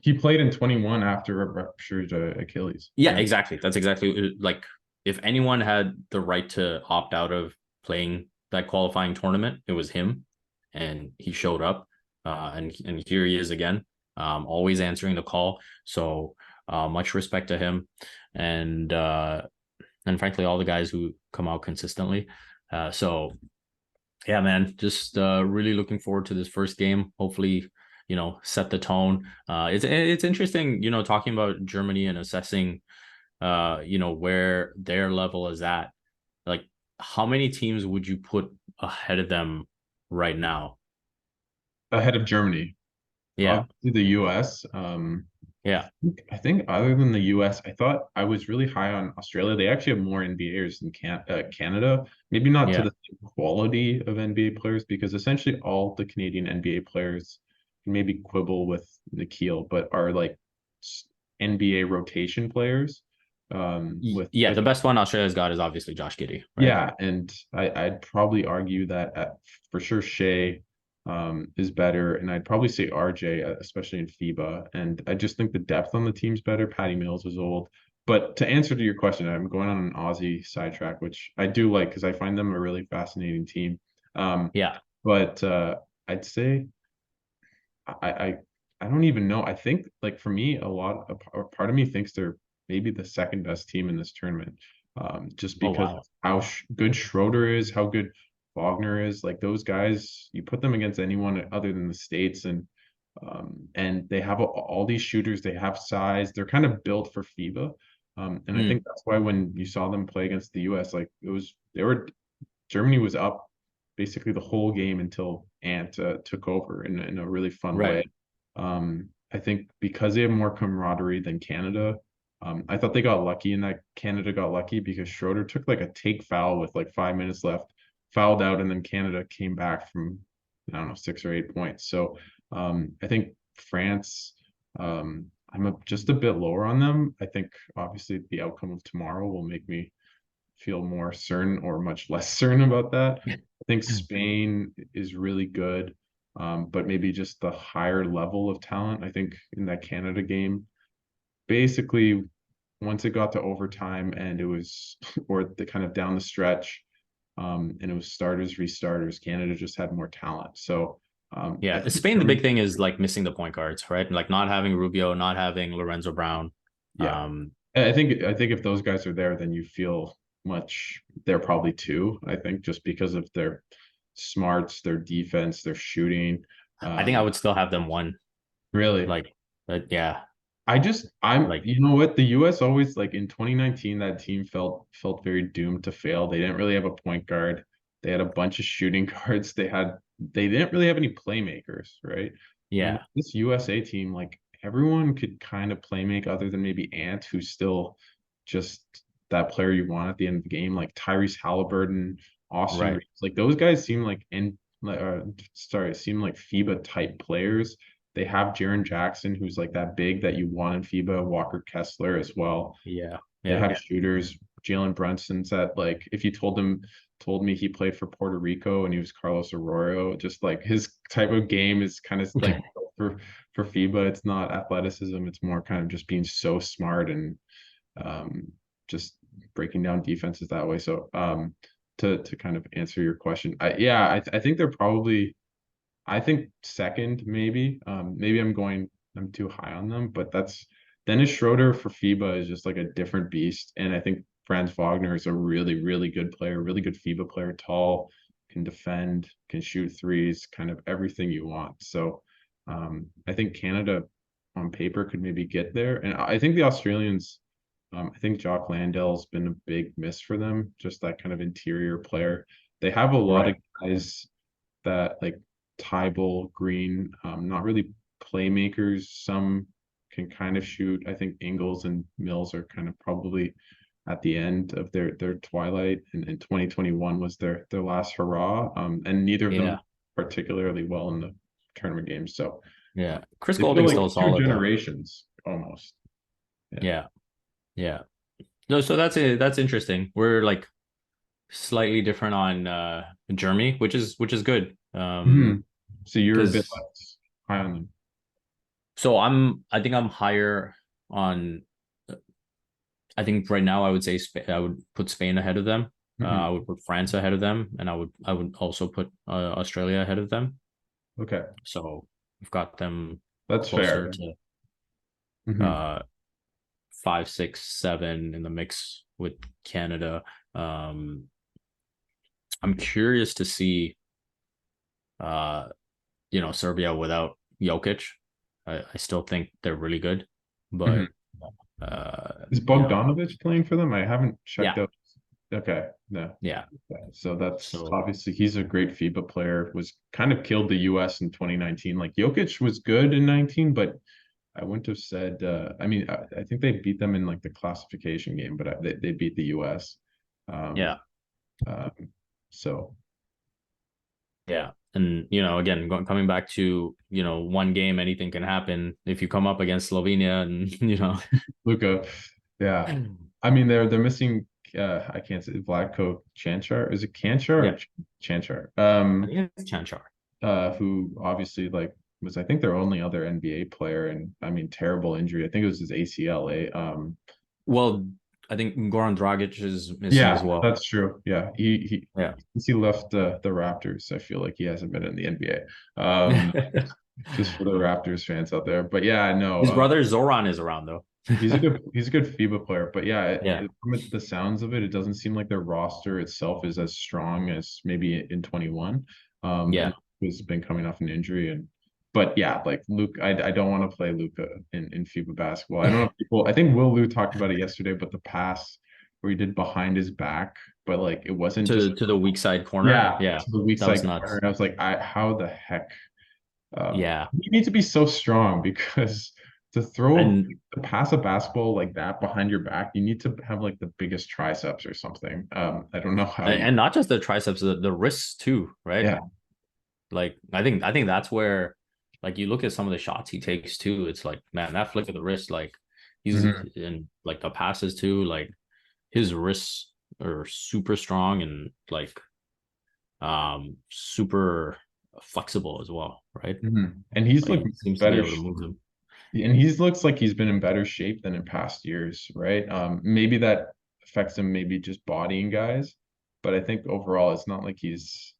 Speaker 1: He played in 21 after a ruptured Achilles.
Speaker 2: Yeah,
Speaker 1: Yeah.
Speaker 2: exactly. That's exactly like if anyone had the right to opt out of playing that qualifying tournament, it was him, and he showed up, and here he is again, always answering the call. So much respect to him, and frankly, all the guys who come out consistently. So yeah, man, just really looking forward to this first game. Hopefully, set the tone. It's interesting, talking about Germany and assessing where their level is at. Like, how many teams would you put ahead of them right now?
Speaker 1: Ahead of Germany.
Speaker 2: Yeah,
Speaker 1: Obviously the US.
Speaker 2: yeah,
Speaker 1: I think other than the US, I thought I was really high on Australia. They actually have more NBAers than Canada. Maybe not to
Speaker 2: yeah.
Speaker 1: the same quality of NBA players, because essentially all the Canadian NBA players can maybe quibble with Nikhil, but are like NBA rotation players. With
Speaker 2: Yeah,
Speaker 1: like
Speaker 2: the best one Australia's got is obviously Josh Giddey, right?
Speaker 1: Yeah, and I'd probably argue that for sure Shea is better, and I'd probably say RJ, especially in FIBA. And I just think the depth on the team's better. Patty Mills is old. But to answer to your question, I'm going on an Aussie sidetrack, which I do like because I find them a really fascinating team. Um,
Speaker 2: Yeah.
Speaker 1: but I'd say I, I I don't even know. I think like for me, a part of me thinks they're maybe the second best team in this tournament. Just
Speaker 2: Oh
Speaker 1: because
Speaker 2: wow.
Speaker 1: how good Schroeder is, how good Wagner is. Like those guys, you put them against anyone other than the States, and they have all these shooters. They have size. They're kind of built for FIBA. And I think
Speaker 2: Mm,
Speaker 1: that's why when you saw them play against the US, like they were Germany was up basically the whole game until Ant took over in a really fun
Speaker 2: right.
Speaker 1: way. I think because they have more camaraderie than Canada, I thought they got lucky in that Canada got lucky because Schroeder took like a take foul with like 5 minutes left, fouled out, and then Canada came back from, I don't know, 6 or 8 points. So I think France, just a bit lower on them. I think obviously the outcome of tomorrow will make me feel more certain or much less certain about that. I think Spain is really good, but maybe just the higher level of talent. I think in that Canada game, basically once it got to overtime and it was or the kind of down the stretch, and it was starters, restarters, Canada just had more talent. So I
Speaker 2: Yeah,
Speaker 1: think
Speaker 2: Spain, the
Speaker 1: from
Speaker 2: big thing is like missing the point guards, right? Like not having Rubio, not having Lorenzo Brown.
Speaker 1: yeah, I think if those guys are there, then you feel much. They're probably two. I think just because of their smarts, their defense, their shooting.
Speaker 2: I think I
Speaker 1: Um,
Speaker 2: would still have them one.
Speaker 1: really,
Speaker 2: Like, yeah, like
Speaker 1: you know what, the US always like in 2019 that team felt very doomed to fail. They didn't really have a point guard. They had a bunch of shooting guards. They didn't really have any playmakers, right? And with
Speaker 2: yeah,
Speaker 1: this USA team, like everyone could kind of play make other than maybe Ant, who's still just that player you want at the end of the game, like Tyrese Halliburton, Austin
Speaker 2: right,
Speaker 1: Reeves. Like those guys seem like seem like FIBA type players. They have Jaren Jackson, who's like that big that you want in FIBA, Walker Kessler as well.
Speaker 2: yeah,
Speaker 1: They
Speaker 2: yeah,
Speaker 1: have shooters. Jalen Brunson's at like if you told me he played for Puerto Rico and he was Carlos Arroyo, just like his type of game is kind of like for FIBA. It's not athleticism, it's more kind of just being so smart and just breaking down defenses that way. So to kind of answer your question, I think they're probably I think second, maybe. Maybe I'm too high on them, but that's Dennis Schroeder for FIBA is just like a different beast. And I think Franz Wagner is a really, really good player, really good FIBA player, tall, can defend, can shoot threes, kind of everything you want. So I think Canada on paper could maybe get there. And I think the Australians, I think Jock Landale's been a big miss for them, just that kind of interior player. They have a lot of
Speaker 2: right.
Speaker 1: guys that like Tybal, Green, not really playmakers. Some can kind of shoot. I think Ingles and Mills are kind of probably at the end of their twilight, and 2021 was their last hurrah. And neither of them
Speaker 2: Yeah,
Speaker 1: particularly well in the tournament games. So
Speaker 2: yeah. Chris
Speaker 1: they feel
Speaker 2: Golding's
Speaker 1: like
Speaker 2: still
Speaker 1: two
Speaker 2: solid though.
Speaker 1: generations almost. Yeah.
Speaker 2: Yeah, yeah. No, so that's interesting. We're like slightly different on Germany, which is good.
Speaker 1: Mhm. So you're a bit
Speaker 2: Because
Speaker 1: less high on them.
Speaker 2: so I think I'm higher on. I think right now I would say I would put Spain ahead of them. I
Speaker 1: Mhm.
Speaker 2: would put France ahead of them, and I would also put Australia ahead of them.
Speaker 1: Okay,
Speaker 2: So we've got them
Speaker 1: that's
Speaker 2: closer
Speaker 1: fair.
Speaker 2: to
Speaker 1: Mhm.
Speaker 2: uh 5, 6, 7 in the mix with Canada. I'm curious to see uh Serbia without Jokic. I still think they're really good,
Speaker 1: Mhm.
Speaker 2: but uh
Speaker 1: Is
Speaker 2: you know
Speaker 1: Bogdanovich playing for them? I haven't checked
Speaker 2: yeah,
Speaker 1: out. Okay, no.
Speaker 2: yeah.
Speaker 1: Okay. So that's
Speaker 2: So
Speaker 1: obviously he's a great FIBA player. Was kind of killed the US in 2019. Like Jokic was good in 19, but I wouldn't have said. I mean, I think they beat them in like the classification game, but they beat the US. Um,
Speaker 2: yeah,
Speaker 1: um, so
Speaker 2: yeah. And again, coming back to one game, anything can happen if you come up against Slovenia, and
Speaker 1: Luca, yeah. I mean, they're missing. I can't say Vlatko Chanchar. Is it Canchar or
Speaker 2: yeah.
Speaker 1: Chanchar?
Speaker 2: I think it's Chanchar.
Speaker 1: Who obviously like was I think their only other NBA player, and I mean terrible injury. I think it was his ACL.
Speaker 2: Well, I think Goran Dragic is missing as
Speaker 1: Yeah,
Speaker 2: well.
Speaker 1: that's true. Yeah, he
Speaker 2: Yeah.
Speaker 1: since he left the Raptors, I feel like he hasn't been in the NBA. Just for the Raptors fans out there, but yeah, no,
Speaker 2: His brother Zoran is around though.
Speaker 1: he's a good FIBA player, but yeah,
Speaker 2: Yeah.
Speaker 1: from the sounds of it, it doesn't seem like their roster itself is as strong as maybe in 21. And
Speaker 2: Yeah.
Speaker 1: has been coming off an injury, and but yeah, like Luke, I don't want to play Luca in FIBA basketball. I don't know if people. I think Will Lou talked about it yesterday, but the pass where he did behind his back, but like it wasn't just
Speaker 2: To the weak side corner.
Speaker 1: yeah
Speaker 2: Yeah.
Speaker 1: to the weak
Speaker 2: That was
Speaker 1: side corner.
Speaker 2: nuts.
Speaker 1: And I was like, how the heck
Speaker 2: Yeah.
Speaker 1: you need to be so strong because
Speaker 2: And
Speaker 1: to pass a basketball like that behind your back, you need to have like the biggest triceps or something. I don't know how you.
Speaker 2: and not just the triceps, the wrists too, right?
Speaker 1: Yeah.
Speaker 2: Like I think that's where, like, you look at some of the shots he takes too. It's like, man, that flick of the wrist, like he's
Speaker 1: Mhm.
Speaker 2: and like the passes too, like his wrists are super strong and like super flexible as well, right?
Speaker 1: And he's
Speaker 2: Like
Speaker 1: looked
Speaker 2: he seems to be
Speaker 1: better.
Speaker 2: able to move them.
Speaker 1: And he looks like he's been in better shape than in past years, right? Maybe that affects him, maybe just bodying guys, but I think overall it's not like he's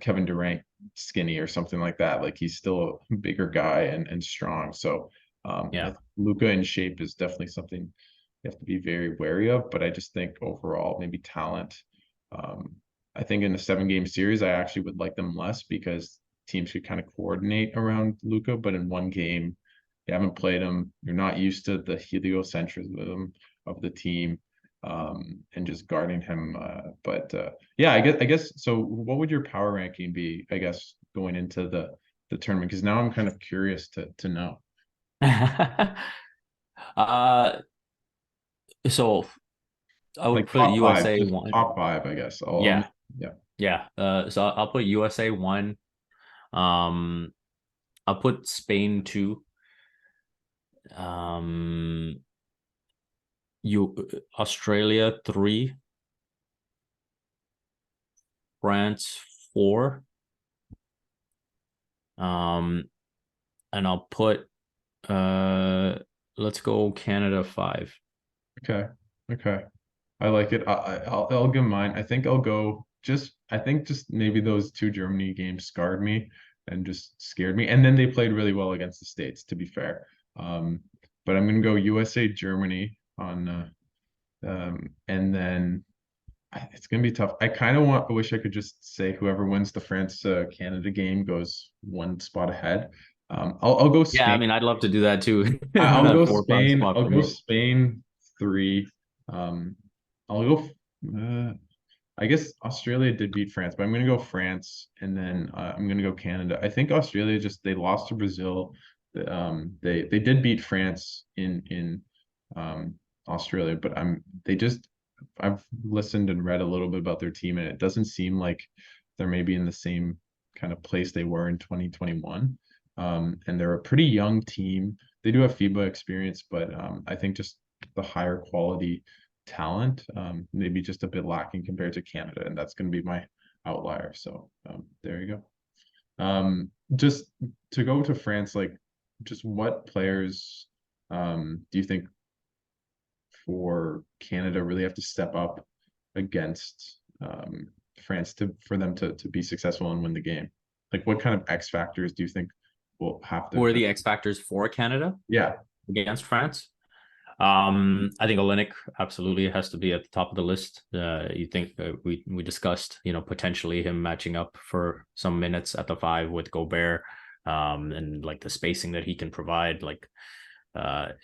Speaker 1: Kevin Durant skinny or something like that. Like he's still a bigger guy and strong. So I
Speaker 2: Yeah.
Speaker 1: think Luka in shape is definitely something you have to be very wary of. But I just think overall, maybe talent. Um, I think in a 7 game series, I actually would like them less because teams could kind of coordinate around Luka, but in 1 game you haven't played him. You're not used to the heliocentrism of the team, and just guarding him. But yeah, I guess. So, what would your power ranking be? I guess going into the tournament, because now I'm kind of curious to know.
Speaker 2: uh so I would
Speaker 1: Like
Speaker 2: put
Speaker 1: top five,
Speaker 2: USA
Speaker 1: just
Speaker 2: one.
Speaker 1: top five, I guess.
Speaker 2: Yeah.
Speaker 1: Yeah.
Speaker 2: Yeah. So I'll put USA one. Um I'll put Spain two. Um you Australia three, France four. Um and I'll put let's go Canada five.
Speaker 1: Okay. Okay. I like it. I'll give mine. I think I'll go just I think just maybe those 2 Germany games scarred me and just scared me. And then they played really well against the States, to be fair. Um, but I'm gonna go USA Germany on and then it's gonna be tough. I wish I could just say whoever wins the France Canada game goes 1 spot ahead. I'll go
Speaker 2: Yeah, I
Speaker 1: Spain.
Speaker 2: mean I'd love to do that too.
Speaker 1: I'll
Speaker 2: That
Speaker 1: go
Speaker 2: 4 or 5
Speaker 1: Spain.
Speaker 2: spot
Speaker 1: I'll
Speaker 2: for
Speaker 1: go
Speaker 2: me.
Speaker 1: Spain 3. Um, I'll go. I guess Australia did beat France, but I'm going to go France, and then I'm going to go Canada. I think Australia just they lost to Brazil. They did beat France in Australia, but I've listened and read a little bit about their team, and it doesn't seem like they're maybe in the same kind of place they were in 2021. And they're a pretty young team. They do have FIBA experience, but I think just the higher quality talent, maybe just a bit lacking compared to Canada, and that's going to be my outlier. So there you go. Just to go to France, like, just what players do you think for Canada really have to step up against France for them to be successful and win the game? Like, what kind of X factors do you think will have to
Speaker 2: Who are
Speaker 1: kind
Speaker 2: the
Speaker 1: of,
Speaker 2: X factors for Canada
Speaker 1: yeah.
Speaker 2: against France? I think Olenek absolutely has to be at the top of the list. You think we discussed, potentially him matching up for some minutes at the five with Gobert, and like the spacing that he can provide. Like,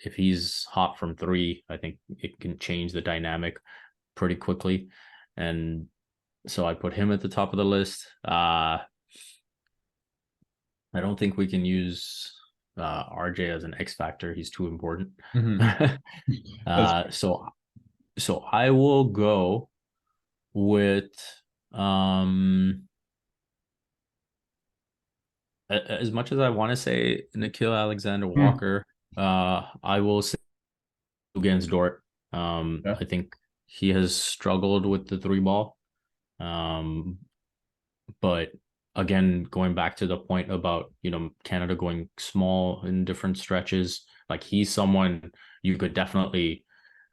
Speaker 2: if he's hot from three, I think it can change the dynamic pretty quickly. And so I put him at the top of the list. I don't think we can use RJ as an X factor. He's too important.
Speaker 1: Mhm. That's
Speaker 2: uh, so so I will go with um as much as I want to say Nikhil Alexander
Speaker 1: hmm,
Speaker 2: Walker, I will say against Dort.
Speaker 1: yeah.
Speaker 2: I think he has struggled with the three ball. Um, but again, going back to the point about, Canada going small in different stretches, like he's someone you could definitely,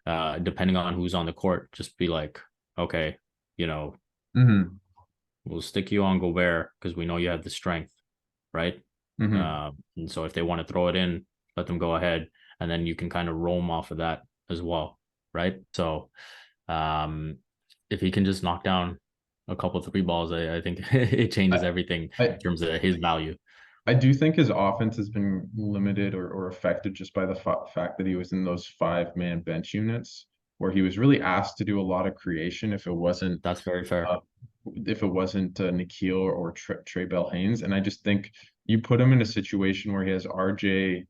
Speaker 2: depending on who's on the court, just be like, okay, you know,
Speaker 1: Hmm.
Speaker 2: we'll stick you on Gobert because we know you have the strength, right?
Speaker 1: Hmm.
Speaker 2: And so if they want to throw it in, let them go ahead, and then you can kind of roam off of that as well, right? So, um, if he can just knock down a couple of three balls, I think it changes
Speaker 1: I,
Speaker 2: everything
Speaker 1: I
Speaker 2: in terms of his value.
Speaker 1: I do think his offense has been limited or affected just by the fact that he was in those 5 man bench units where he was really asked to do a lot of creation
Speaker 2: That's very fair.
Speaker 1: uh, if it wasn't Nikhil or Trey Bell Haynes. And I just think you put him in a situation where he has RJ,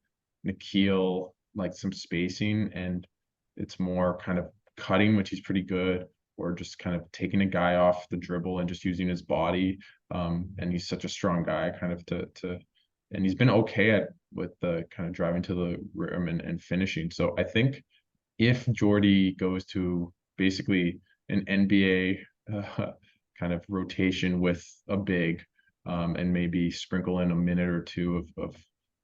Speaker 1: Nikhil, like some spacing, and it's more kind of cutting, which he's pretty good, or just kind of taking a guy off the dribble and just using his body. And he's such a strong guy, kind of and he's been okay at with the kind of driving to the rim and finishing. So I think if Jordy goes to basically an NBA kind of rotation with a big, and maybe sprinkle in a minute or two of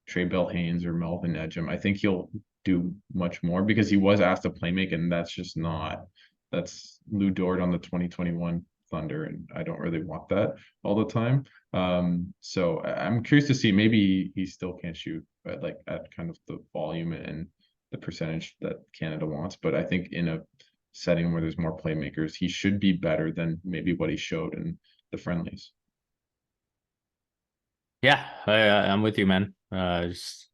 Speaker 1: Trey Bell Haynes or Melvin Ejim, I think he'll do much more because he was asked to play make, and that's just not that's Lou Dort on the 2021 Thunder, and I don't really want that all the time. So I'm curious to see. Maybe he still can't shoot at kind of the volume and the percentage that Canada wants, but I think in a setting where there's more playmakers, he should be better than maybe what he showed in the friendlies.
Speaker 2: Yeah, I'm with you, man.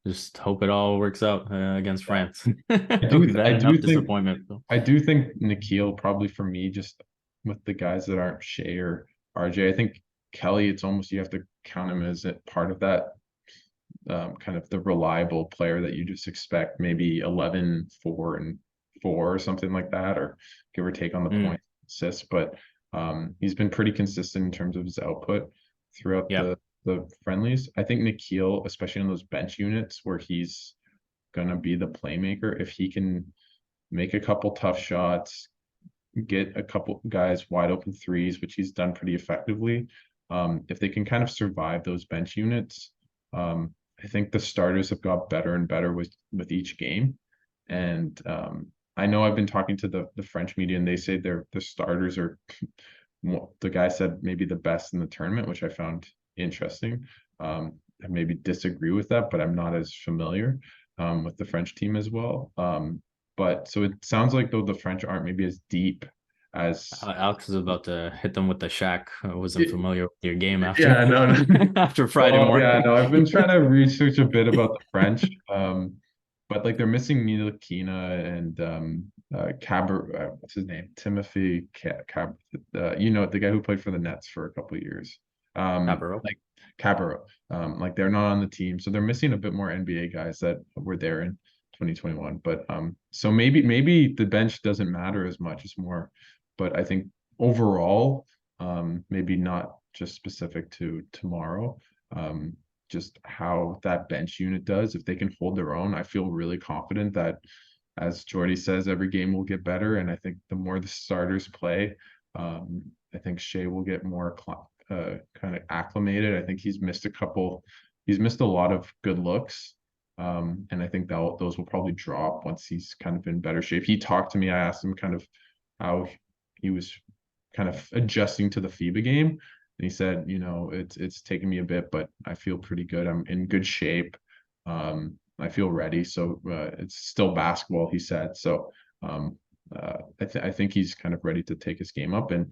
Speaker 2: Just hope it all works out against France. We've
Speaker 1: I
Speaker 2: had enough
Speaker 1: do think
Speaker 2: disappointment.
Speaker 1: I do think Nikhil probably for me, just with the guys that aren't Shea or RJ, I think Kelly, it's almost you have to count him as a part of that, kind of the reliable player that you just expect, maybe 11, 4, and 4 or something like that, or give or take on the
Speaker 2: Mm,
Speaker 1: point assists. But he's been pretty consistent in terms of his output throughout
Speaker 2: yeah.
Speaker 1: the friendlies. I think Nikhil, especially in those bench units where he's gonna be the playmaker, if he can make a couple tough shots, get a couple guys wide open threes, which he's done pretty effectively. If they can kind of survive those bench units, I think the starters have got better and better with each game. And I know I've been talking to the French media, and they say the starters are the guy said maybe the best in the tournament, which I found interesting. I maybe disagree with that, but I'm not as familiar with the French team as well. But so it sounds like though the French aren't maybe as deep as
Speaker 2: Alex is about to hit them with the shack. I wasn't familiar with your game after
Speaker 1: yeah, no, no.
Speaker 2: after Friday
Speaker 1: Oh
Speaker 2: morning.
Speaker 1: yeah, no, I've been trying to research a bit about the French. But like they're missing Ntilikina and what's his name? Timothy you know, the guy who played for the Nets for a couple of years.
Speaker 2: Cabarro.
Speaker 1: Like Cabarro. Like they're not on the team, so they're missing a bit more NBA guys that were there in 2021. But so maybe the bench doesn't matter as much as more, but I think overall, maybe not just specific to tomorrow. Just how that bench unit does. If they can hold their own, I feel really confident that, as Jordy says, every game will get better. And I think the more the starters play, I think Shea will get more kind of acclimated. I think he's missed a lot of good looks. And I think that those will probably drop once he's kind of in better shape. He talked to me, I asked him kind of how he was kind of adjusting to the FIBA game. And he said, you know, it's taken me a bit, but I feel pretty good. I'm in good shape. I feel ready. So it's still basketball, he said. So I think he's kind of ready to take his game up. And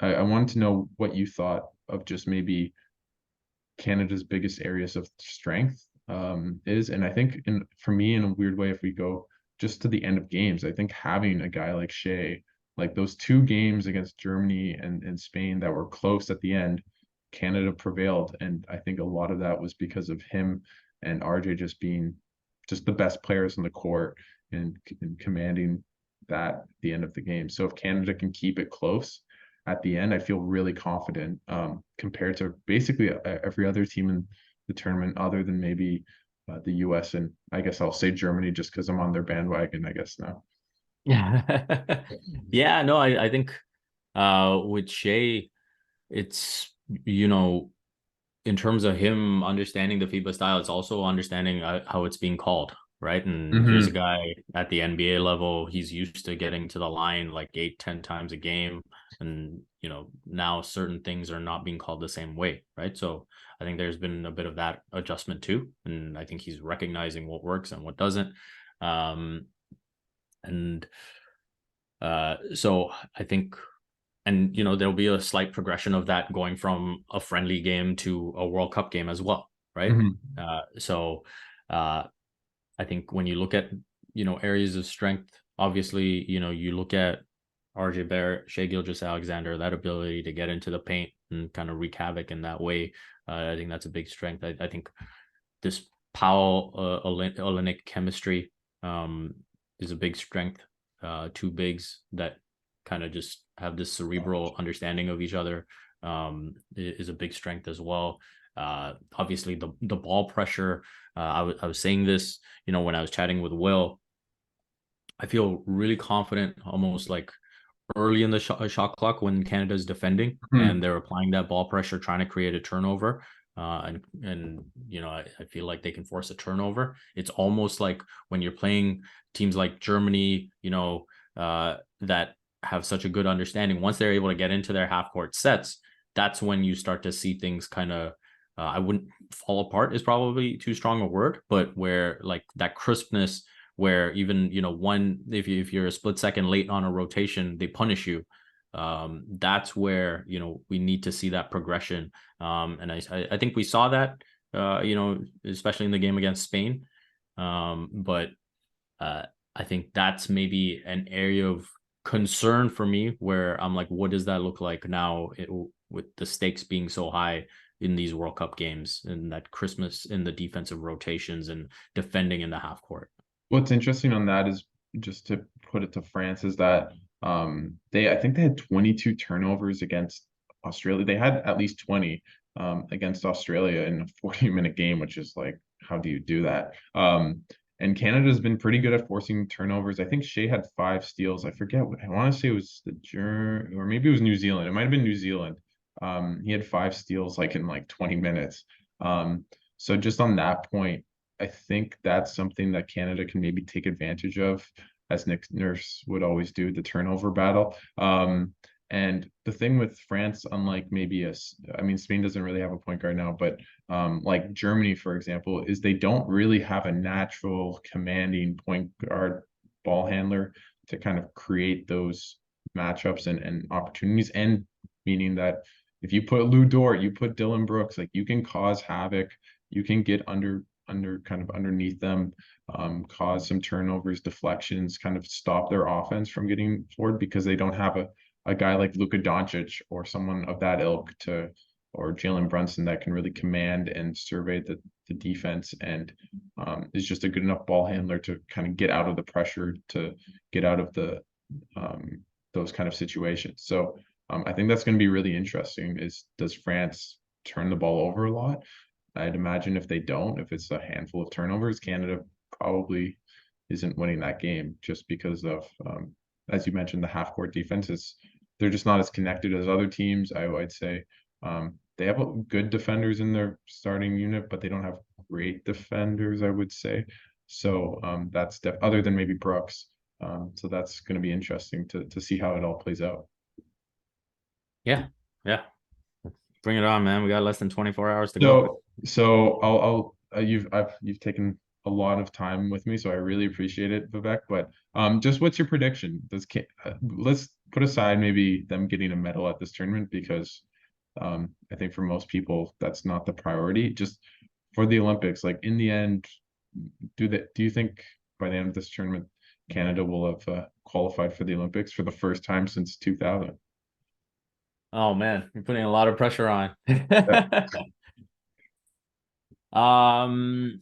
Speaker 1: I wanted to know what you thought of just maybe Canada's biggest areas of strength is. And I think for me, in a weird way, if we go just to the end of games, I think having a guy like Shea, like those two games against Germany and Spain that were close at the end, Canada prevailed. And I think a lot of that was because of him and RJ just being just the best players on the court and commanding that at the end of the game. So if Canada can keep it close at the end, I feel really confident compared to basically every other team in the tournament, other than maybe the US and I guess I'll say Germany just because I'm on their bandwagon, I guess now.
Speaker 2: Yeah. Yeah, no, I think with Shea, it's in terms of him understanding the FIBA style, it's also understanding how it's being called, right? And here's a
Speaker 1: Mm-hmm.
Speaker 2: guy at the NBA level. He's used to getting to the line like 8, 10 times a game. And, now certain things are not being called the same way, right? So I think there's been a bit of that adjustment too. And I think he's recognizing what works and what doesn't. And so I think and there'll be a slight progression of that going from a friendly game to a World Cup game as well, right?
Speaker 1: Mm-hmm.
Speaker 2: So I think when you look at areas of strength, obviously you look at RJ Barrett, Shea Gilgeous-Alexander, that ability to get into the paint and kind of wreak havoc in that way. I think that's a big strength. I think this Powell Olenek chemistry is a big strength. Two bigs that kind of just have this cerebral understanding of each other is a big strength as well. Obviously the ball pressure. I was saying this, when I was chatting with Will. I feel really confident, almost like early in the shot clock when Canada's defending
Speaker 1: Hmm.
Speaker 2: and they're applying that ball pressure, trying to create a turnover. And I feel like they can force a turnover. It's almost like when you're playing teams like Germany, that have such a good understanding. Once they're able to get into their half court sets, that's when you start to see things kind of. I wouldn't fall apart is probably too strong a word, but where like that crispness where even one if you're a split second late on a rotation they punish you. That's where we need to see that progression. And I think we saw that especially in the game against Spain. But I think that's maybe an area of concern for me where I'm like, what does that look like now with the stakes being so high in these World Cup games and that Christmas in the defensive rotations and defending in the half court.
Speaker 1: What's interesting on that is, just to put it to France, is that I think they had 22 turnovers against Australia. They had at least 20 against Australia in a 40-minute game, which is like, how do you do that? And Canada's been pretty good at forcing turnovers. I think Shea had 5 steals. I forget what I want to say it was or maybe it was New Zealand. It might have been New Zealand. He had 5 steals like in like 20 minutes. So just on that point, I think that's something that Canada can maybe take advantage of, as Nick Nurse would always do, the turnover battle. And the thing with France, unlike maybe I mean, Spain doesn't really have a point guard now, but like Germany, for example, is they don't really have a natural commanding point guard ball handler to kind of create those matchups and opportunities. And meaning that if you put Lou Dort, you put Dylan Brooks, like you can cause havoc, you can get under kind of underneath them, cause some turnovers, deflections, kind of stop their offense from getting forward because they don't have a guy like Luka Doncic or someone of that ilk or Jalen Brunson that can really command and survey the defense and is just a good enough ball handler to kind of get out of the pressure, to get out of those kind of situations. So I think that's going to be really interesting. Does France turn the ball over a lot? I'd imagine if they don't, if it's a handful of turnovers, Canada probably isn't winning that game just because of, as you mentioned, the half court defenses. They're just not as connected as other teams. I'd say they have good defenders in their starting unit, but they don't have great defenders, I would say. So that's other than maybe Brooks. So that's going to be interesting to see how it all plays out.
Speaker 2: Yeah, yeah. Bring it on, man. We got less than 24 hours to go.
Speaker 1: So you've taken a lot of time with me, so I really appreciate it, Vivek. But just what's your prediction? Let's put aside maybe them getting a medal at this tournament because I think for most people that's not the priority. Just for the Olympics, like in the end, do you think by the end of this tournament, Canada will have qualified for the Olympics for the first time since 2000?
Speaker 2: Oh man, you're putting a lot of pressure on.
Speaker 1: Yeah.
Speaker 2: um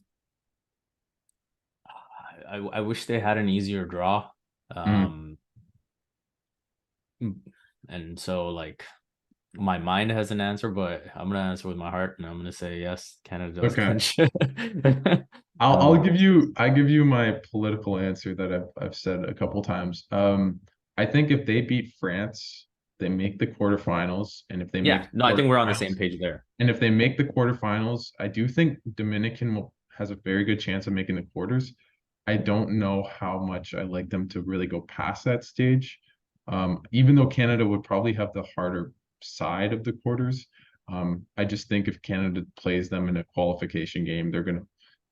Speaker 2: I wish they had an easier draw.
Speaker 1: Mm,
Speaker 2: Um and so like my mind has an answer, but I'm gonna answer with my heart and I'm gonna say yes, Canada does
Speaker 1: okay.
Speaker 2: clinch.
Speaker 1: I'll
Speaker 2: um
Speaker 1: give you my political answer that I've said a couple times. I think if they beat France, they make the quarterfinals, and if they make
Speaker 2: yeah, no,
Speaker 1: the
Speaker 2: I think we're on the
Speaker 1: quarterfinals,
Speaker 2: same page there.
Speaker 1: and if they make the quarterfinals, I do think has a very good chance of making the quarters. I don't know how much I like them to really go past that stage. Even though Canada would probably have the harder side of the quarters. I just think if Canada plays them in a qualification game, they're going to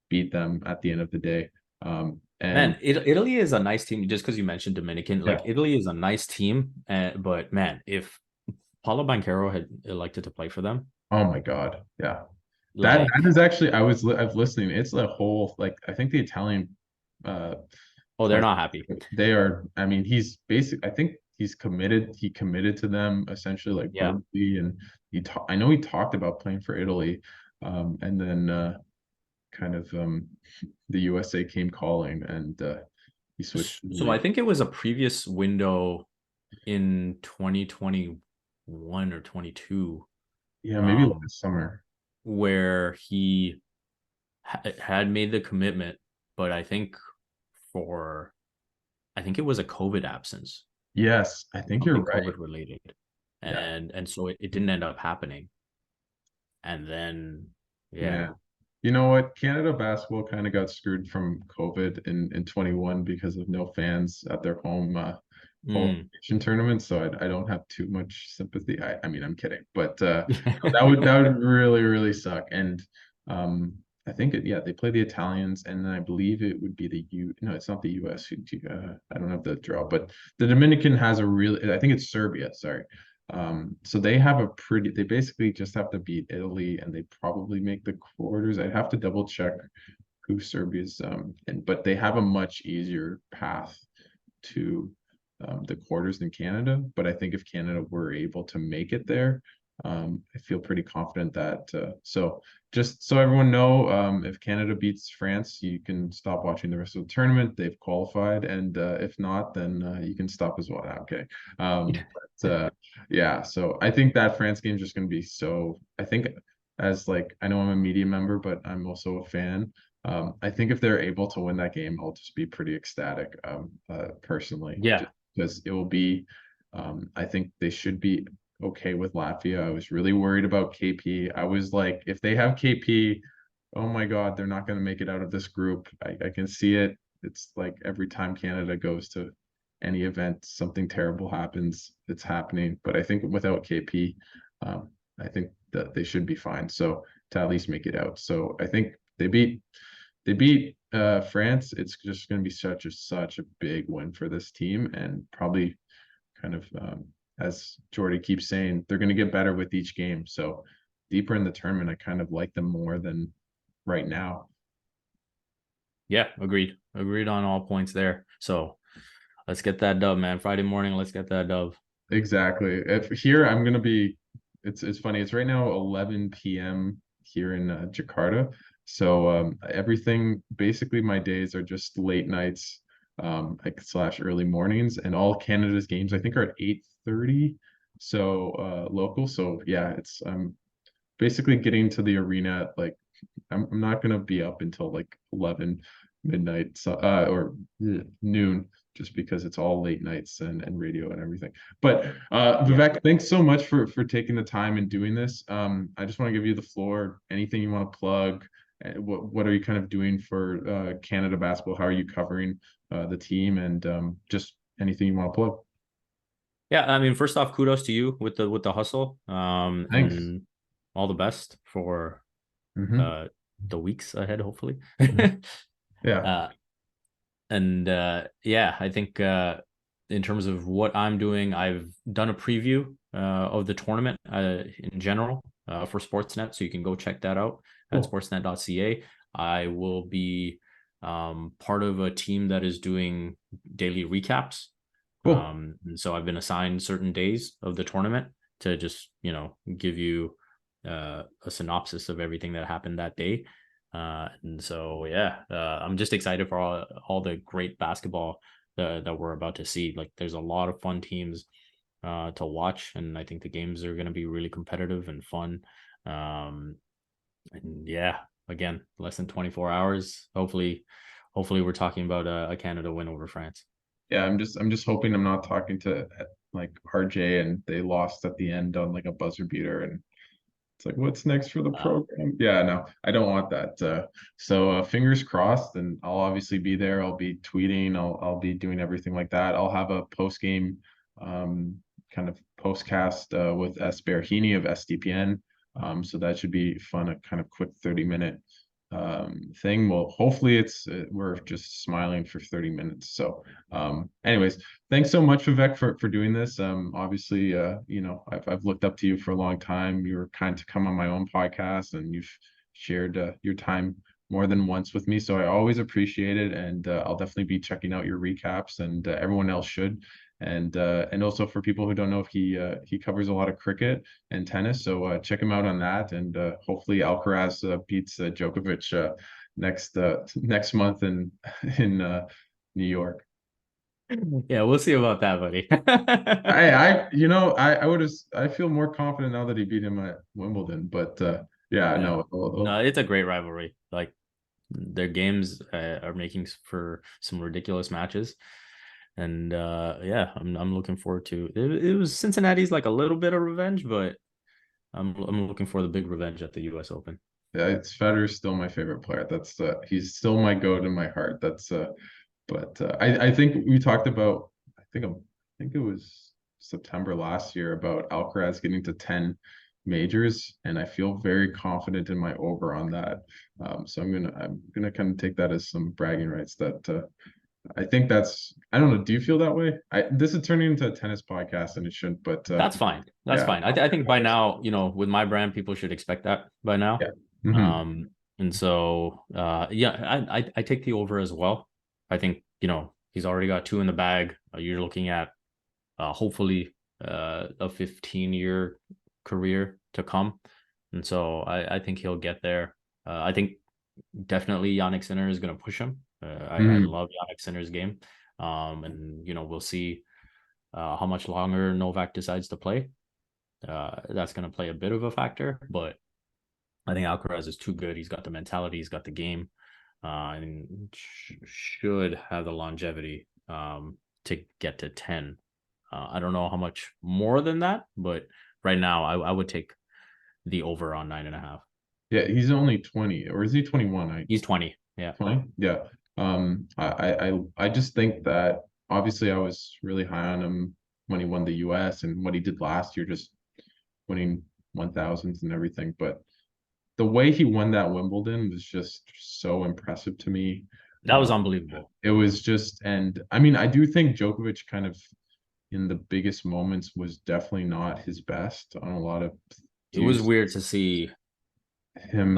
Speaker 1: beat them at the end of the day. And
Speaker 2: Man, Italy is a nice team. Just because you mentioned Dominican,
Speaker 1: yeah,
Speaker 2: like Italy is a nice team. But man, if Paulo Banchero had elected to play for them,
Speaker 1: oh my God, yeah. That
Speaker 2: like,
Speaker 1: is actually I've listening. It's a whole like I think the Italian uh
Speaker 2: oh, they're
Speaker 1: press
Speaker 2: not happy.
Speaker 1: they are. I mean, I think he's committed. He committed to them essentially like
Speaker 2: Yeah.
Speaker 1: verbally, and I know he talked about playing for Italy, and then kind of the USA came calling and he switched to the
Speaker 2: So I
Speaker 1: league.
Speaker 2: think it was a previous window in 2021 or 22,
Speaker 1: Yeah, maybe
Speaker 2: um,
Speaker 1: last summer.
Speaker 2: where he had made the commitment, but I think it was a COVID absence.
Speaker 1: Yes, I think you're
Speaker 2: something
Speaker 1: right.
Speaker 2: COVID related,
Speaker 1: Yeah,
Speaker 2: and so it didn't end up happening. And then yeah,
Speaker 1: man. You know what? Canada basketball kind of got screwed from COVID in 21 because of no fans at their home
Speaker 2: mm.
Speaker 1: qualification tournament. So I don't have too much sympathy. I mean, I'm kidding, but that would really suck. And um, I think yeah, they play the Italians, and then I believe it would be the U. No, it's not the U.S. I don't have the draw, but the Dominican has a really. I think it's Serbia. Sorry. So they have a pretty, they basically just have to beat Italy and they probably make the quarters. I'd have to double check who Serbia's and but they have a much easier path to the quarters than Canada. But I think if Canada were able to make it there, I feel pretty confident that so just so everyone know, if Canada beats France, you can stop watching the rest of the tournament. They've qualified, and if not, then you can stop as well. Okay. But yeah, so I think that France game is just going to be so. I think as like I know I'm a media member, but I'm also a fan. I think if they're able to win that game, I'll just be pretty ecstatic, personally,
Speaker 2: Yeah.
Speaker 1: just because it will be. I think they should be okay with Latvia. I was really worried about KP. I was like, if they have KP, oh my God, they're not going to make it out of this group. I can see it. It's like every time Canada goes to any event, something terrible happens. It's happening. But I think without KP, I think that they should be fine. So to at least make it out. So I think they beat France. It's just going to be such a big win for this team, and probably kind of as Jordy keeps saying, they're going to get better with each game. So deeper in the tournament, I kind of like them more than right now.
Speaker 2: Yeah, agreed on all points there. So let's get that dub, man. Friday morning, let's get that dub.
Speaker 1: Exactly. If here I'm gonna be, it's funny. It's right now 11 p.m. here in Jakarta. So everything basically my days are just late nights, like slash early mornings, and all Canada's games I think are at 8:30. So local. So yeah, it's basically getting to the arena at like I'm not gonna be up until like 11 midnight, so or noon, just because it's all late nights and radio and everything. But
Speaker 2: Yeah.
Speaker 1: Vivek, thanks so much for taking the time and doing this. I just want to give you the floor. Anything you want to plug? What are you kind of doing for Canada basketball? How are you covering the team? And just anything you want to plug.
Speaker 2: Yeah, I mean, first off, kudos to you with the hustle.
Speaker 1: Thanks.
Speaker 2: And all the best for
Speaker 1: Hmm.
Speaker 2: uh the weeks ahead, hopefully.
Speaker 1: Yeah.
Speaker 2: uh and yeah, I think in terms of what I'm doing, I've done a preview of the tournament in general for Sportsnet, so you can go check that out at
Speaker 1: Cool.
Speaker 2: sportsnet.ca. I will be part of a team that is doing daily recaps.
Speaker 1: Cool.
Speaker 2: And so I've been assigned certain days of the tournament to just, give you a synopsis of everything that happened that day. And so, yeah, I'm just excited for all the great basketball that we're about to see. Like, there's a lot of fun teams to watch, and I think the games are going to be really competitive and fun. And yeah, again, less than 24 hours. Hopefully, we're talking about a Canada win over France.
Speaker 1: Yeah, I'm just hoping I'm not talking to like RJ and they lost at the end on like a buzzer beater and it's like what's next for the
Speaker 2: Uh,
Speaker 1: program? Yeah, no, I don't want that. So fingers crossed, and I'll obviously be there. I'll be tweeting. I'll be doing everything like that. I'll have a post game kind of postcast with S Berhini of SDPN. So that should be fun. A kind of quick 30-minute thing. Well, hopefully it's we're just smiling for 30 minutes. So anyways, thanks so much, Vivek, for doing this. Obviously, I've looked up to you for a long time. You were kind to come on my own podcast, and you've shared your time more than once with me. So I always appreciate it, and I'll definitely be checking out your recaps, and everyone else should. And also for people who don't know, he covers a lot of cricket and tennis, so check him out on that, and hopefully Alcaraz beats Djokovic next month in in New York.
Speaker 2: yeah, we'll see about that, buddy.
Speaker 1: I feel more confident now that he beat him at Wimbledon, but yeah,
Speaker 2: Yeah.
Speaker 1: no,
Speaker 2: No, it's a great rivalry. Like, their games are making for some ridiculous matches. And yeah, I'm looking forward to it. It was Cincinnati's like a little bit of revenge, but I'm looking for the big revenge at the US Open.
Speaker 1: Yeah, it's Federer's still my favorite player. He's still my goat in my heart. But I think we talked about I think it was September last year about Alcaraz getting to 10 majors, and I feel very confident in my over on that. So I'm gonna kind of take that as some bragging rights that I think that's I don't know. Do you feel that way? This is turning into a tennis podcast, and it shouldn't. But
Speaker 2: That's fine. That's
Speaker 1: yeah,
Speaker 2: fine. I think by now, with my brand, people should expect that by now.
Speaker 1: yeah. Hmm.
Speaker 2: And so yeah, I take the over as well. I think, he's already got two in the bag. You're looking at hopefully a 15-year career to come. And so I think he'll get there. I think definitely Yannick Sinner is going to push him. I
Speaker 1: Hmm.
Speaker 2: love Yannick Sinner's game. And we'll see how much longer Novak decides to play. That's going to play a bit of a factor, but I think Alcaraz is too good. He's got the mentality, he's got the game, and should have the longevity to get to 10. I don't know how much more than that, but right now I would take the over on 9.5.
Speaker 1: Yeah, he's only 20, or is he 21?
Speaker 2: He's 20. Yeah.
Speaker 1: 20? Yeah. I just think that obviously I was really high on him when he won the US and what he did last year, just winning 1000s and everything. But the way he won that Wimbledon was just so impressive to me.
Speaker 2: That was unbelievable.
Speaker 1: It was just, and I mean, I do think Djokovic kind of in the biggest moments was definitely not his best on a lot of
Speaker 2: It was
Speaker 1: views.
Speaker 2: weird to see like
Speaker 1: Him,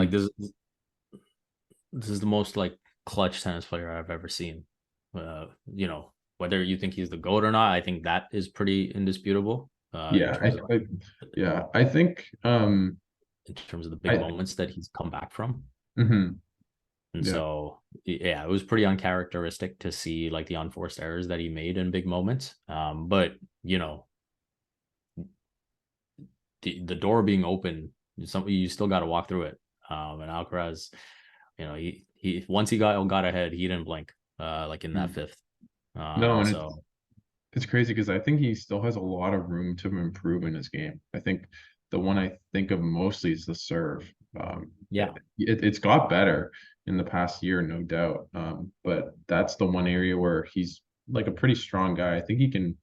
Speaker 2: this is the most like clutch tennis player I've ever seen. Whether you think he's the GOAT or not, I think that is pretty indisputable in
Speaker 1: yeah,
Speaker 2: terms of
Speaker 1: yeah, I think,
Speaker 2: the big
Speaker 1: I,
Speaker 2: moments that he's come back from.
Speaker 1: mhm,
Speaker 2: And
Speaker 1: yeah,
Speaker 2: so, yeah, it was pretty uncharacteristic to see like the unforced errors that he made in big moments. But the door being open, something you still got to walk through it. And Alcaraz, he once he got ahead, he didn't blink. Like in that
Speaker 1: mhm.
Speaker 2: fifth.
Speaker 1: No, and
Speaker 2: So
Speaker 1: it's crazy because I think he still has a lot of room to improve in his game. I think the one I think of mostly is the serve.
Speaker 2: yeah.
Speaker 1: It's got better in the past year, no doubt. But that's the one area where he's like a pretty strong guy. I think he can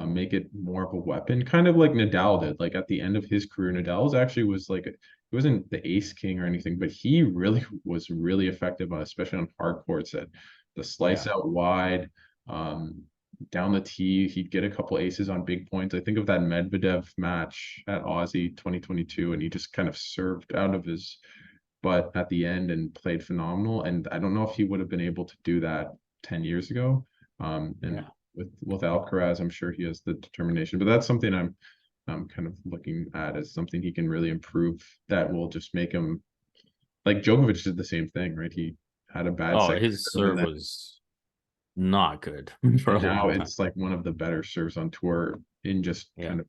Speaker 1: make it more of a weapon, kind of like Nadal did. Like at the end of his career, Nadal's actually was like he wasn't the ace king or anything, but he really was really effective on, especially on hard courts, at the slice
Speaker 2: Yeah.
Speaker 1: out wide, um, down the tee. He'd get a couple aces on big points. I think of that Medvedev match at Aussie 2022, and he just kind of served out of his butt at the end and played phenomenal. And I don't know if he would have been able to do that 10 years ago. And
Speaker 2: Yeah.
Speaker 1: with Alcaraz, I'm sure he has the determination. But that's something I'm kind of looking at as something he can really improve that will just make him like Djokovic did the same thing, right? He had a bad
Speaker 2: Oh,
Speaker 1: second
Speaker 2: his
Speaker 1: serve, and
Speaker 2: serve
Speaker 1: then
Speaker 2: was not good for
Speaker 1: and
Speaker 2: a
Speaker 1: now
Speaker 2: long time.
Speaker 1: it's like one of the better serves on tour in just
Speaker 2: Yeah.
Speaker 1: kind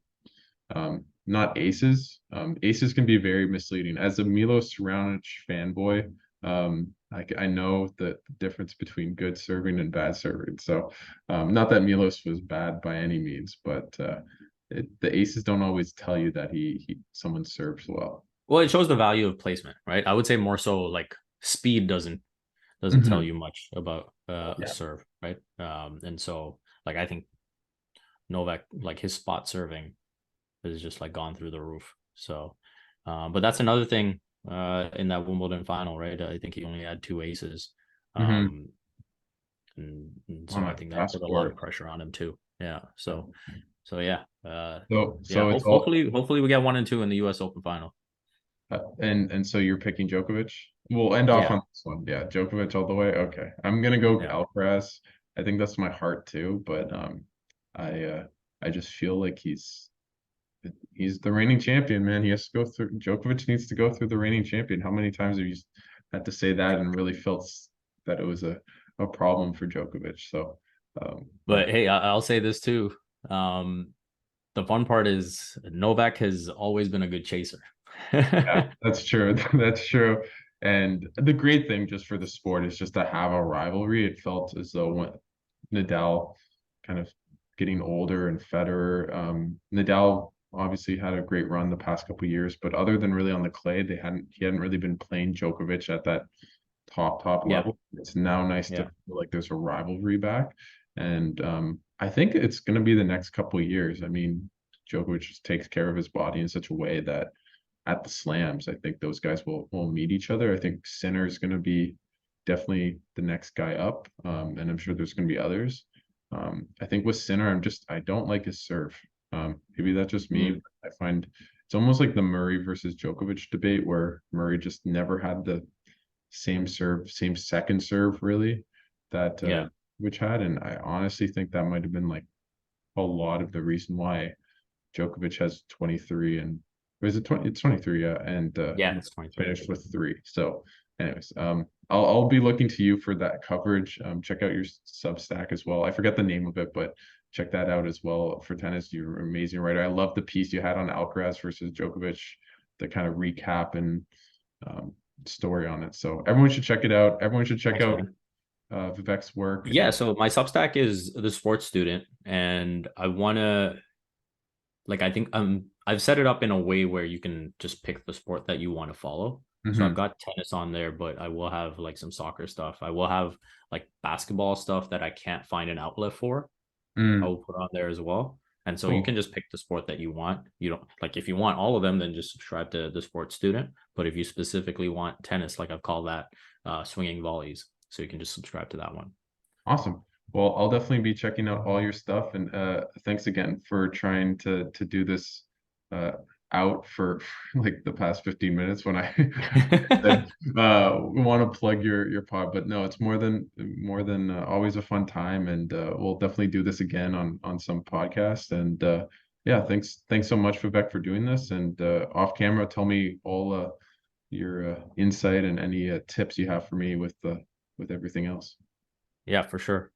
Speaker 1: of not aces. Aces can be very misleading. As a Milos Raonic fanboy, I know the difference between good serving and bad serving. So, not that Milos was bad by any means, but the aces don't always tell you that someone serves well.
Speaker 2: Well, it shows the value of placement, right? I would say more so like speed doesn't tell
Speaker 1: Hmm.
Speaker 2: you much about a
Speaker 1: Yeah.
Speaker 2: serve, right? And so like I think Novak, like his spot serving has just like gone through the roof. So, but that's another thing in that Wimbledon final, right? I think he only had two aces.
Speaker 1: Hmm.
Speaker 2: Um, and
Speaker 1: On
Speaker 2: so I
Speaker 1: a
Speaker 2: think that
Speaker 1: grass
Speaker 2: put a lot of
Speaker 1: court.
Speaker 2: pressure on him too. Yeah. So yeah.
Speaker 1: So
Speaker 2: Yeah.
Speaker 1: it's all
Speaker 2: Hopefully we get 1 and 2 in the US Open final.
Speaker 1: and so you're picking Djokovic. We'll end off
Speaker 2: Yeah.
Speaker 1: on this one. Yeah, Djokovic all the way. Okay, I'm gonna go
Speaker 2: Yeah.
Speaker 1: Alcaraz. I think that's my heart too, but I uh, I just feel like he's the reigning champion, man. He has to go through. Djokovic needs to go through the reigning champion. How many times have you had to say that and really felt that it was a problem for Djokovic? So,
Speaker 2: But
Speaker 1: but
Speaker 2: hey, I'll say this too. Um, the fun part is Novak has always been a good chaser.
Speaker 1: yeah, that's true. That's true. And the great thing just for the sport is just to have a rivalry. It felt as though when Nadal kind of getting older, and Federer. Nadal obviously had a great run the past couple years, but other than really on the clay, he hadn't really been playing Djokovic at that top
Speaker 2: Yeah.
Speaker 1: level. It's now nice to
Speaker 2: Yeah.
Speaker 1: feel like there's a rivalry back, and I think it's going to be the next couple of years. I mean, Djokovic just takes care of his body in such a way that at the slams, I think those guys will meet each other. I think Sinner is going to be definitely the next guy up, and I'm sure there's going to be others. I think with Sinner, I don't like his serve. Maybe that's just me.
Speaker 2: Mm,
Speaker 1: But I find it's almost like the Murray versus Djokovic debate, where Murray just never had the same serve, same second serve really that
Speaker 2: yeah.
Speaker 1: which had, and I honestly think that might have been like a lot of the reason why Djokovic has 23 and or is it 20? It's 23, yeah, and
Speaker 2: Yeah. It's 23.
Speaker 1: finished with three. So, anyways, I'll be looking to you for that coverage. Check out your Substack as well. I forget the name of it, but check that out as well for tennis. You're an amazing writer. I love the piece you had on Alcaraz versus Djokovic, the kind of recap and um, story on it. So everyone should check it out. Everyone should check
Speaker 2: Thanks,
Speaker 1: out
Speaker 2: man.
Speaker 1: Vivek's work.
Speaker 2: Yeah. So my Substack is the sports student, and I want to like I think I've set it up in a way where you can just pick the sport that you want to follow. So I've
Speaker 1: Mhm.
Speaker 2: got tennis on there, but I will have like some soccer stuff. I will have like basketball stuff that I can't find an outlet for. I
Speaker 1: Mm,
Speaker 2: will put on there as well. And so you
Speaker 1: cool.
Speaker 2: can just pick the sport that you want. You don't like if you want all of them, then just subscribe to the sports student. But if you specifically want tennis, like I've called that swinging volleys, so you can just subscribe to that one.
Speaker 1: Awesome. Well, I'll definitely be checking out all your stuff, and thanks again for trying to do this uh out for like the past 15 minutes when I said want to plug your pod, but no, it's more than always a fun time, and we'll definitely do this again on some podcast. And yeah, thanks so much, Vivek, for doing this. And off camera, tell me all your insight and any tips you have for me with everything else.
Speaker 2: Yeah, for sure.